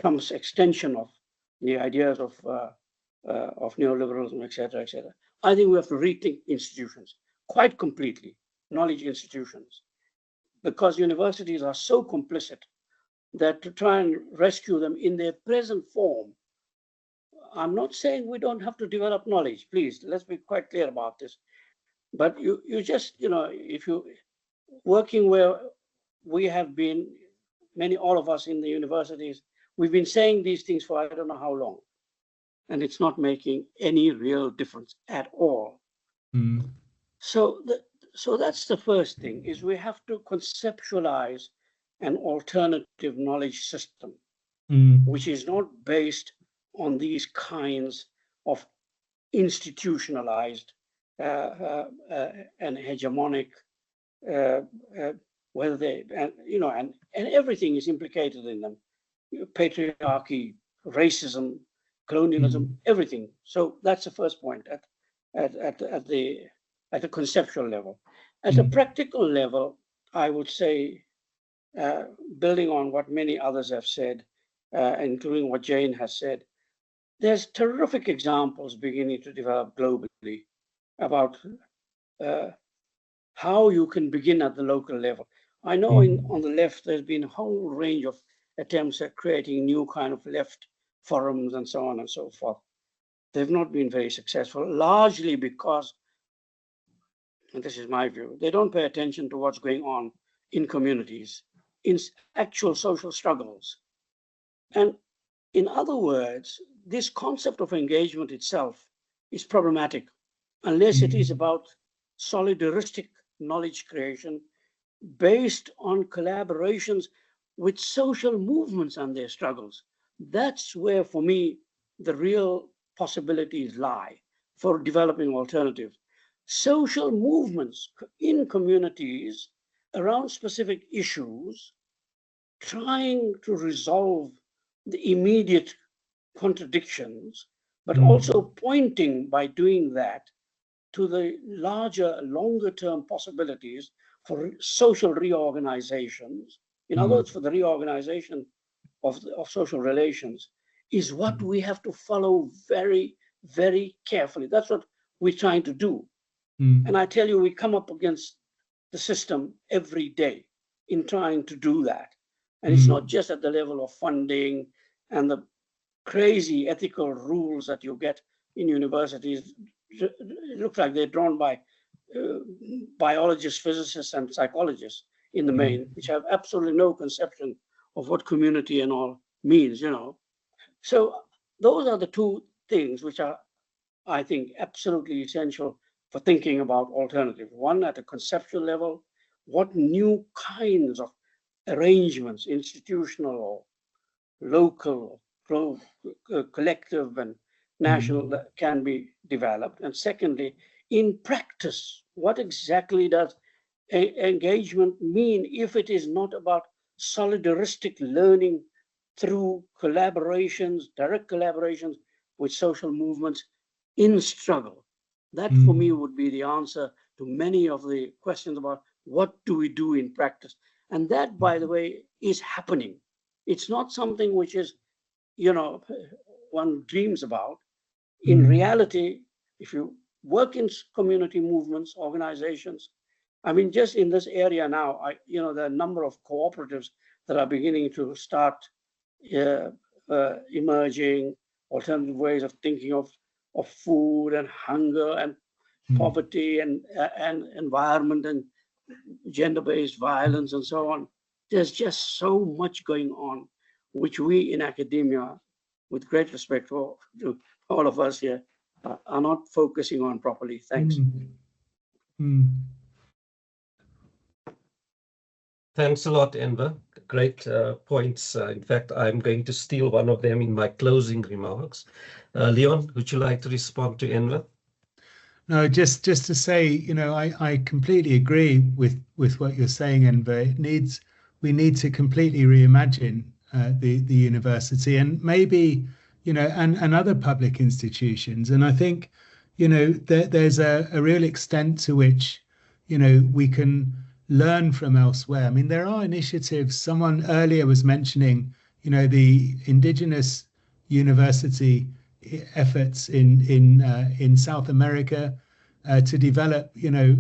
comes extension of the ideas of neoliberalism, etc. I think we have to rethink institutions quite completely, knowledge institutions, because universities are so complicit that to try and rescue them in their present form, I'm not saying we don't have to develop knowledge, please, let's be quite clear about this. But you just, you know, if you working where we have been, all of us in the universities, we've been saying these things for I don't know how long, and it's not making any real difference at all. So that's the first thing, is we have to conceptualize an alternative knowledge system, which is not based on these kinds of institutionalized and hegemonic, whether they, and everything is implicated in them, patriarchy, racism, colonialism, everything. So that's the first point at the conceptual level. At a practical level, I would say, building on what many others have said, including what Jane has said, there's terrific examples beginning to develop globally about how you can begin at the local level. I know on the left, there's been a whole range of attempts at creating new kind of left forums and so on and so forth. They've not been very successful, largely because, and this is my view, they don't pay attention to what's going on in communities, in actual social struggles. And In other words, this concept of engagement itself is problematic unless it is about solidaristic knowledge creation based on collaborations with social movements and their struggles. That's where, for me, the real possibilities lie for developing alternatives. Social movements in communities around specific issues, trying to resolve the immediate contradictions, but also pointing by doing that to the larger, longer-term possibilities for social reorganizations. In other words, for the reorganization of social relations is what we have to follow very, very carefully. That's what we're trying to do. And I tell you, we come up against the system every day in trying to do that. And it's not just at the level of funding and the crazy ethical rules that you get in universities. It looks like they're drawn by biologists, physicists, and psychologists in the main, which have absolutely no conception of what community and all means, you know. So those are the two things which are, I think, absolutely essential for thinking about alternatives. One, at a conceptual level, what new kinds of arrangements, institutional or local, collective and national, can be developed. And secondly, in practice, what exactly does engagement mean if it is not about solidaristic learning through collaborations, direct collaborations with social movements in struggle? That, for me, would be the answer to many of the questions about what do we do in practice. And that, by the way, is happening. It's not something which is, you know, one dreams about. In reality, if you work in community movements, organizations, I mean, just in this area now, you know, there are a number of cooperatives that are beginning to start emerging, alternative ways of thinking of food and hunger and poverty and environment and gender-based violence and so on. There's just so much going on, which we in academia, with great respect to all of us here, are not focusing on properly. Thanks. Thanks a lot, Enver. Great points. In fact, I'm going to steal one of them in my closing remarks. Leon, would you like to respond to Enver? No, just to say, you know, I completely agree with what you're saying, Enver. We need to completely reimagine the university and maybe, you know, and other public institutions. And I think, you know, there's a real extent to which, you know, we can learn from elsewhere. I mean, there are initiatives. Someone earlier was mentioning, you know, the indigenous university efforts in South America to develop, you know,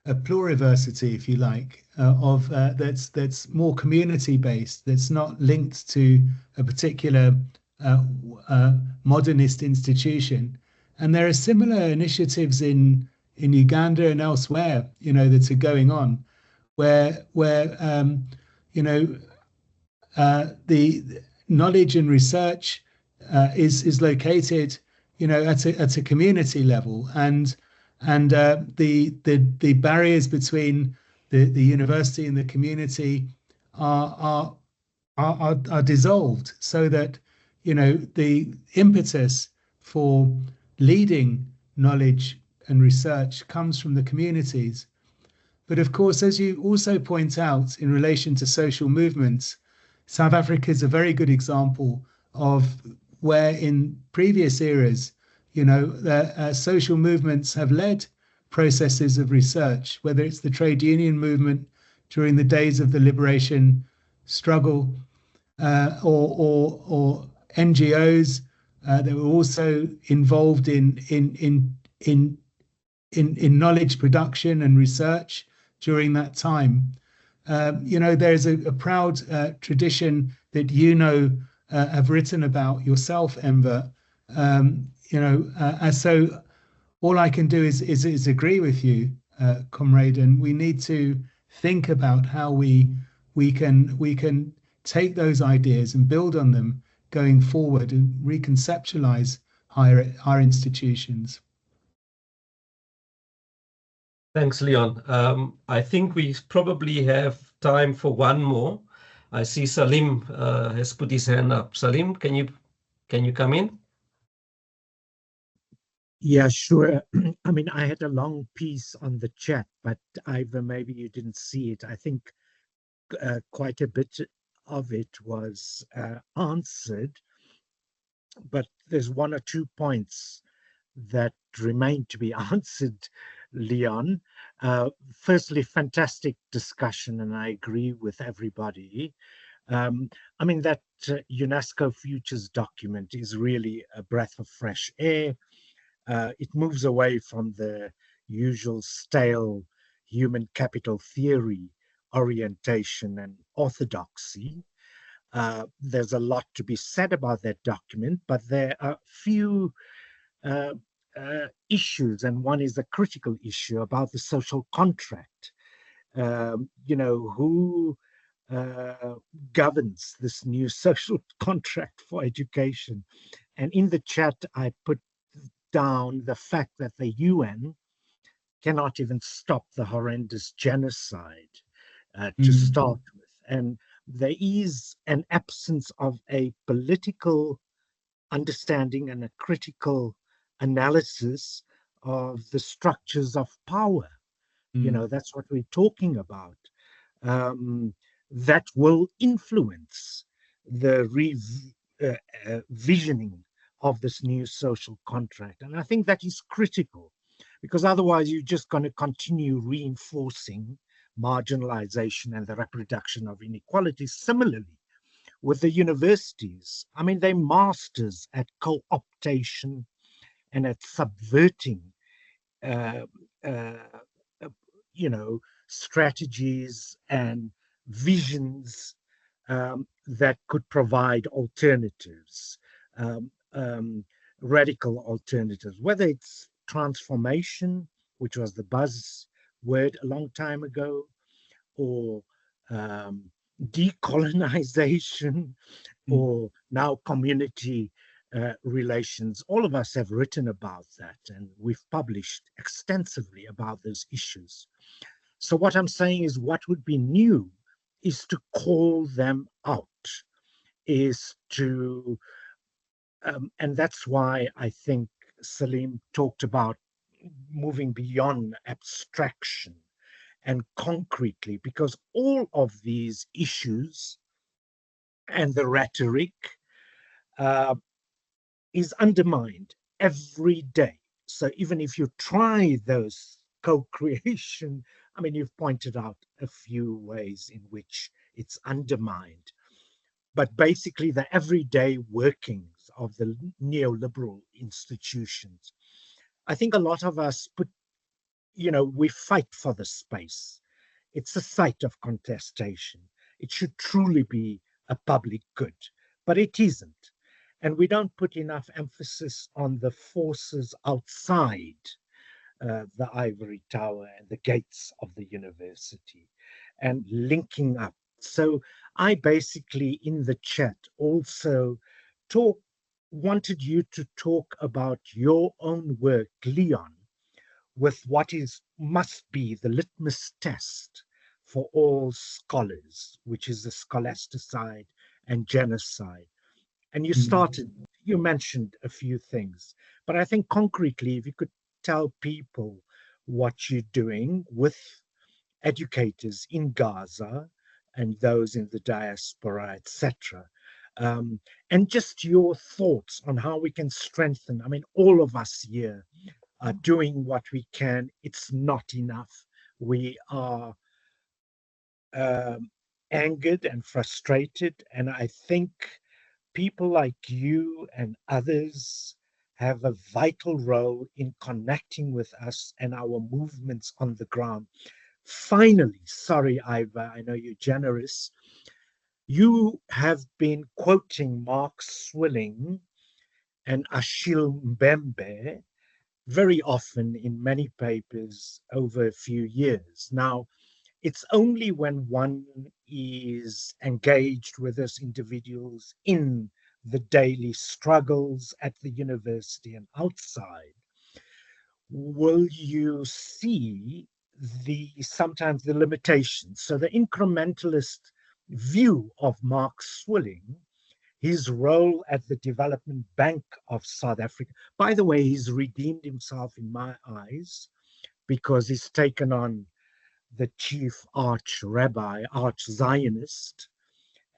a pluriversity, if you like, of that's more community based, that's not linked to a particular modernist institution. And there are similar initiatives in Uganda and elsewhere, you know, that are going on, where you know, the knowledge and research is located, you know, at a community level, and the barriers between the university and the community are dissolved, so that, you know, the impetus for leading knowledge and research comes from the communities. But of course, as you also point out in relation to social movements, South Africa is a very good example of where in previous eras, you know, social movements have led processes of research, whether it's the trade union movement during the days of the liberation struggle, or NGOs that were also involved in knowledge production and research during that time. You know, there's a proud tradition that you know have written about yourself, Enver. You know, so all I can do is agree with you, comrade, and we need to think about how we can take those ideas and build on them going forward and reconceptualize higher institutions. Thanks, Leon. I think we probably have time for one more. I see Salim has put his hand up. Salim, can you come in? Yeah, sure. I mean, I had a long piece on the chat, but Ivor, maybe you didn't see it. I think quite a bit of it was answered, but there's one or two points that remain to be answered, Leon. Firstly, fantastic discussion, and I agree with everybody. I mean, that UNESCO Futures document is really a breath of fresh air. It moves away from the usual stale human capital theory orientation and orthodoxy. There's a lot to be said about that document, but there are few issues, and one is a critical issue about the social contract. You know, who governs this new social contract for education? And in the chat, I put down the fact that the UN cannot even stop the horrendous genocide to start with. And there is an absence of a political understanding and a critical analysis of the structures of power. You know, that's what we're talking about. That will influence the visioning of this new social contract. And I think that is critical, because otherwise you're just going to continue reinforcing marginalization and the reproduction of inequality. Similarly, with the universities, I mean, they're masters at co-optation and at subverting, you know, strategies and visions that could provide alternatives, radical alternatives, whether it's transformation, which was the buzzword a long time ago, or decolonization, or now community relations. All of us have written about that, and we've published extensively about those issues. So what I'm saying is, what would be new is to call them out, is to, and that's why I think Salim talked about moving beyond abstraction and concretely, because all of these issues and the rhetoric is undermined every day. So even if you try those co-creation, I mean, you've pointed out a few ways in which it's undermined, but basically the everyday workings of the neoliberal institutions. I think a lot of us put, you know, we fight for the space. It's a site of contestation. It should truly be a public good, but it isn't. And we don't put enough emphasis on the forces outside the ivory tower and the gates of the university and linking up. So I basically, in the chat, also wanted you to talk about your own work, Leon, with what must be the litmus test for all scholars, which is the scholasticide and genocide. And you mentioned a few things, but I think concretely, if you could tell people what you're doing with educators in Gaza and those in the diaspora, etc., and just your thoughts on how we can strengthen. I mean, all of us here are doing what we can. It's not enough. We are angered and frustrated, and I think people like you and others have a vital role in connecting with us and our movements on the ground. Finally, sorry, Ivor, I know you're generous. You have been quoting Mark Swilling and Achille Mbembe very often in many papers over a few years. Now, it's only when one is engaged with those individuals in the daily struggles at the university and outside will you see sometimes the limitations. So the incrementalist view of Mark Swilling, his role at the Development Bank of South Africa, by the way, he's redeemed himself in my eyes because he's taken on the chief arch rabbi, arch Zionist,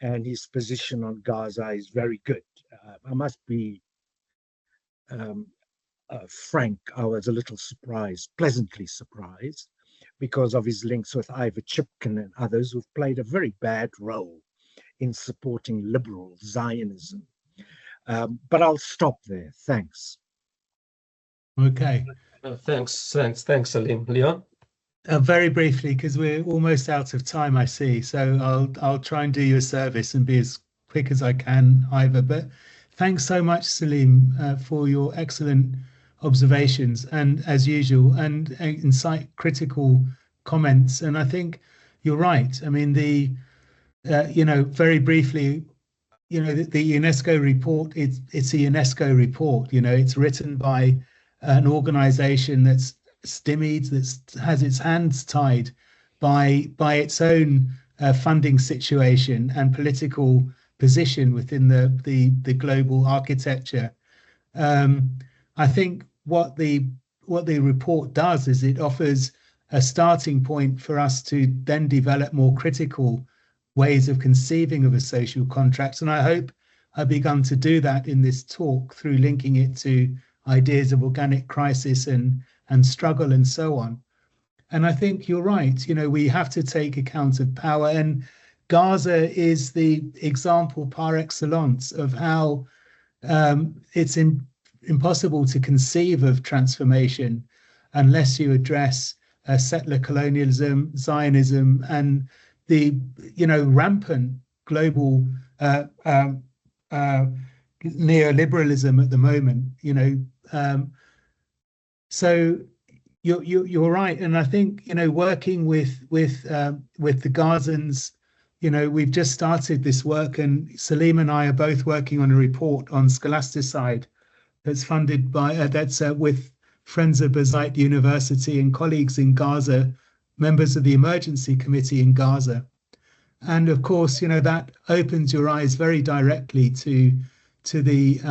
and his position on Gaza is very good. I must be frank, I was a little surprised, pleasantly surprised, because of his links with Ivor Chipkin and others who've played a very bad role in supporting liberal Zionism. But I'll stop there. Thanks. Okay. Thanks, Salim. Leon? Very briefly, because we're almost out of time, I see. So I'll try and do you a service and be as quick as I can, Ivor. But thanks so much, Salim, for your excellent observations and, as usual, and insight critical comments. And I think you're right. I mean, very briefly, the UNESCO report, it's a UNESCO report. It's written by an organization that's stymied, that has its hands tied by its own funding situation and political position within the global architecture. I think what the report does is it offers a starting point for us to then develop more critical ways of conceiving of a social contract. And I hope I've begun to do that in this talk through linking it to ideas of organic crisis and struggle and so on. And I think you're right. We have to take account of power, and Gaza is the example par excellence of how it's impossible to conceive of transformation unless you address settler colonialism, Zionism, and the rampant global neoliberalism at the moment. So you're right, and I think working with the Gazans, we've just started this work, and Salim and I are both working on a report on scholasticide that's funded by with Friends of Bazait University and colleagues in Gaza, members of the emergency committee in Gaza. And of course, that opens your eyes very directly to the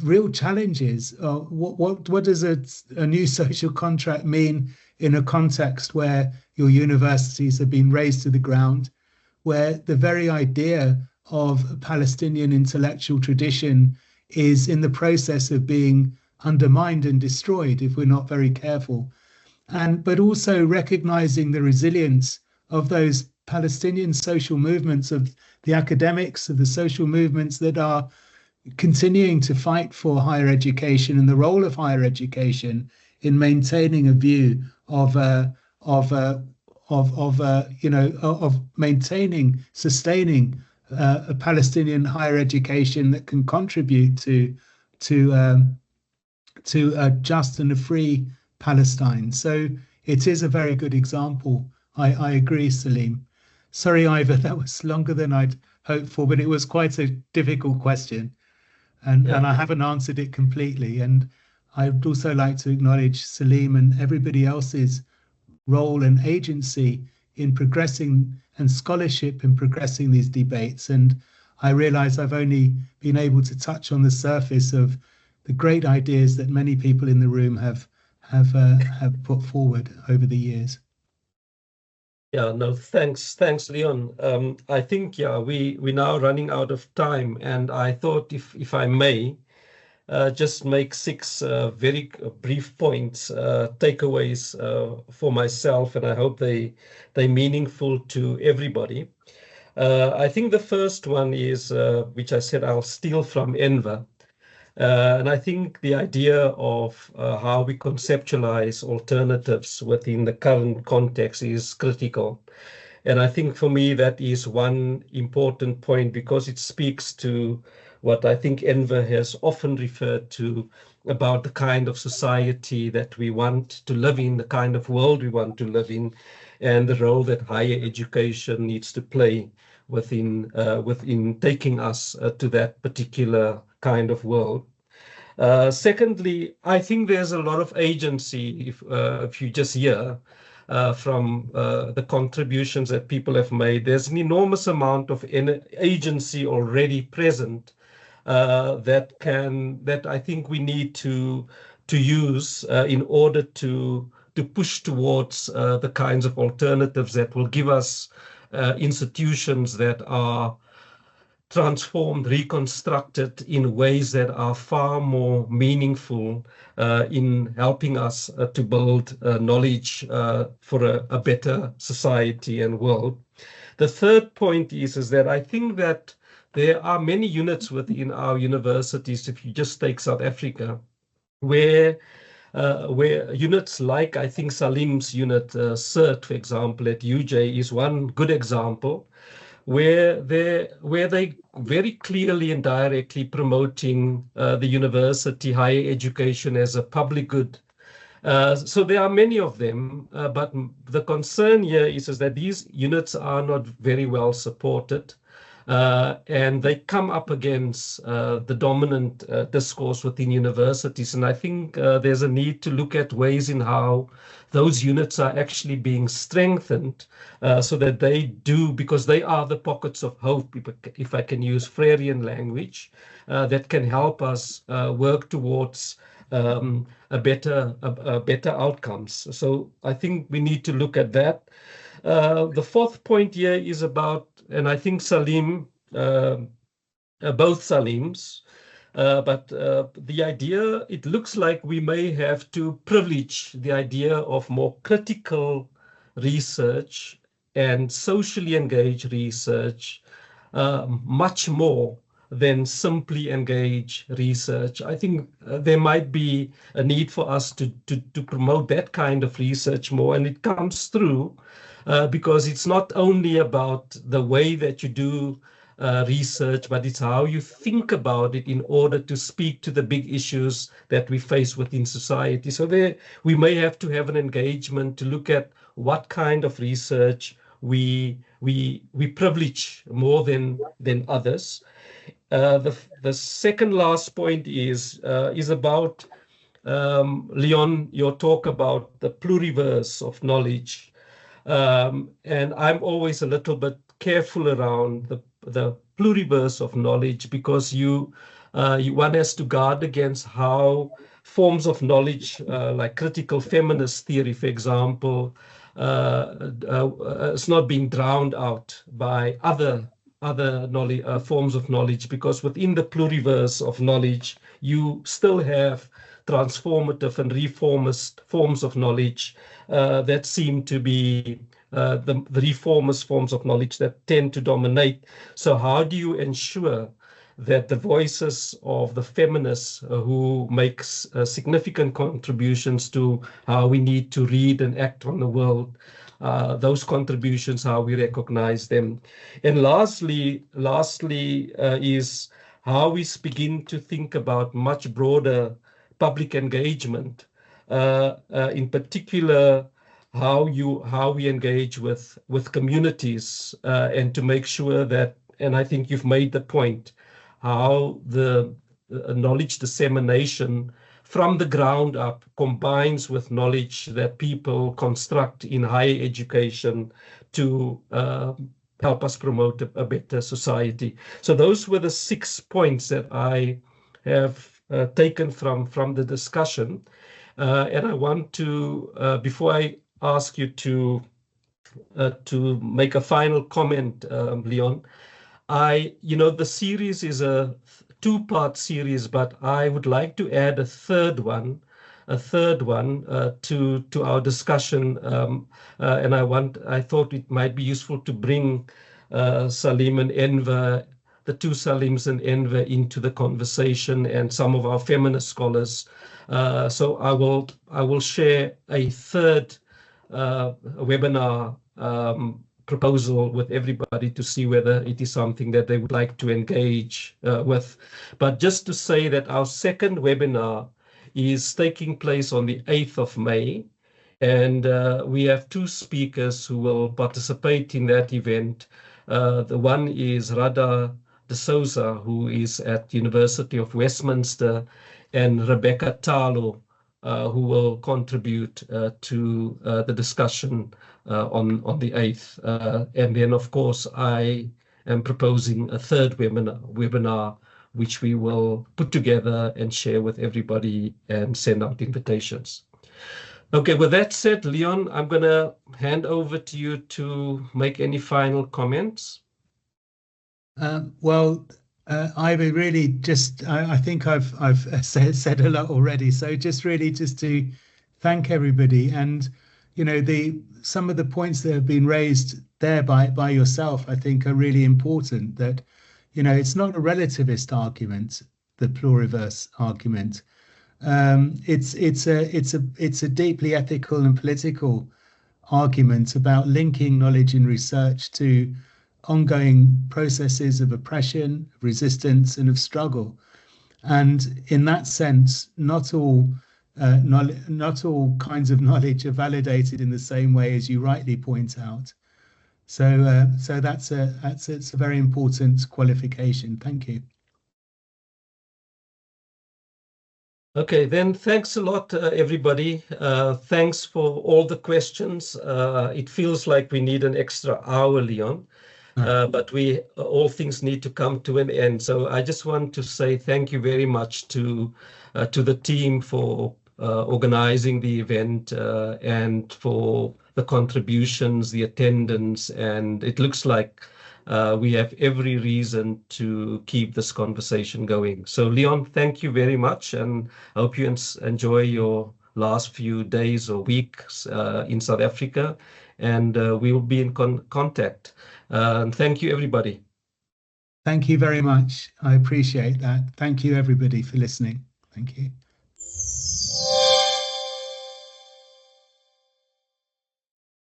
real challenges. What does a new social contract mean in a context where your universities have been razed to the ground, where the very idea of a Palestinian intellectual tradition is in the process of being undermined and destroyed if we're not very careful, but also recognizing the resilience of those Palestinian social movements, of the academics, of the social movements that are continuing to fight for higher education, and the role of higher education in maintaining a view of sustaining a Palestinian higher education that can contribute to a just and a free Palestine. So it is a very good example. I agree, Salim. Sorry, Ivor, that was longer than I'd hoped for, but it was quite a difficult question. And I haven't answered it completely. And I'd also like to acknowledge Salim and everybody else's role and agency in progressing, and scholarship in progressing these debates. And I realize I've only been able to touch on the surface of the great ideas that many people in the room have put forward over the years. Yeah, no, thanks, Leon. I think, we're now running out of time, and I thought if I may, just make 6 very brief points, takeaways for myself, and I hope they're meaningful to everybody. I think the first one is, which I said I'll steal from Enver. And I think the idea of how we conceptualize alternatives within the current context is critical. And I think for me that is one important point, because it speaks to what I think Enver has often referred to about the kind of society that we want to live in, the kind of world we want to live in, and the role that higher education needs to play within taking us to that particular kind of world. Secondly, I think there's a lot of agency if you just hear from the contributions that people have made. There's an enormous amount of agency already present that I think we need to use in order to push towards the kinds of alternatives that will give us institutions that are transformed, reconstructed in ways that are far more meaningful in helping us to build knowledge for a better society and world. The third point is that I think that there are many units within our universities, if you just take South Africa, where units like, I think Salim's unit, CERT, for example, at UJ is one good example, where they very clearly and directly promoting the university, higher education as a public good. So there are many of them, but the concern here is that these units are not very well supported. And they come up against the dominant discourse within universities. And I think there's a need to look at ways in how those units are actually being strengthened so that they do, because they are the pockets of hope, if I can use Freudian language, that can help us work towards a better outcomes. So I think we need to look at that. The fourth point here is about, and I think Salim, both Salims, but the idea, it looks like we may have to privilege the idea of more critical research and socially engaged research much more than simply engage research. I think there might be a need for us to promote that kind of research more, and it comes through because it's not only about the way that you do research, but it's how you think about it in order to speak to the big issues that we face within society. So there, we may have to have an engagement to look at what kind of research we privilege more than others. The second last point is about Leon, your talk about the pluriverse of knowledge. And I'm always a little bit careful around the pluriverse of knowledge, because one has to guard against how forms of knowledge like critical feminist theory, for example, is not being drowned out by other knowledge, forms of knowledge, because within the pluriverse of knowledge, you still have transformative and reformist forms of knowledge that seem to be the reformist forms of knowledge that tend to dominate. So how do you ensure that the voices of the feminists who make significant contributions to how we need to read and act on the world, those contributions, how we recognize them? And lastly is how we begin to think about much broader public engagement, in particular how we engage with communities, and to make sure that, and I think you've made the point, how the knowledge dissemination from the ground up combines with knowledge that people construct in higher education to help us promote a better society. So those were the 6 points that I have taken from the discussion. And I want to, before I ask you to make a final comment, Leon, the series is a 2-part series, but I would like to add a third one to our discussion, and I thought it might be useful to bring Salim and Enver, the two Salims and Enver, into the conversation, and some of our feminist scholars. So I will share a third webinar proposal with everybody to see whether it is something that they would like to engage with. But just to say that our second webinar is taking place on the 8th of May. And we have two speakers who will participate in that event. The one is Radha de Souza, who is at University of Westminster, and Rebecca Talo, who will contribute to the discussion on the 8th. And then, of course, I am proposing a third webinar, which we will put together and share with everybody and send out invitations. Okay, with that said, Leon, I'm going to hand over to you to make any final comments. Well, Ivy, really just, I think I've said a lot already. So just to thank everybody. And, you know, some of the points that have been raised there by yourself, I think are really important. That, you know, it's not a relativist argument, the pluriverse argument. It's a deeply ethical and political argument about linking knowledge and research to ongoing processes of oppression, of resistance, and of struggle. And in that sense, not all kinds of knowledge are validated in the same way, as you rightly point out. So that's a very important qualification. Thank you. Okay, then thanks a lot, everybody. Thanks for all the questions. It feels like we need an extra hour, Leon, but all things need to come to an end. So I just want to say thank you very much to the team for organizing the event and for the contributions, the attendance, and it looks like we have every reason to keep this conversation going. So, Leon, thank you very much, and I hope you enjoy your last few days or weeks in South Africa, and we will be in contact. Thank you, everybody. Thank you very much. I appreciate that. Thank you, everybody, for listening. Thank you.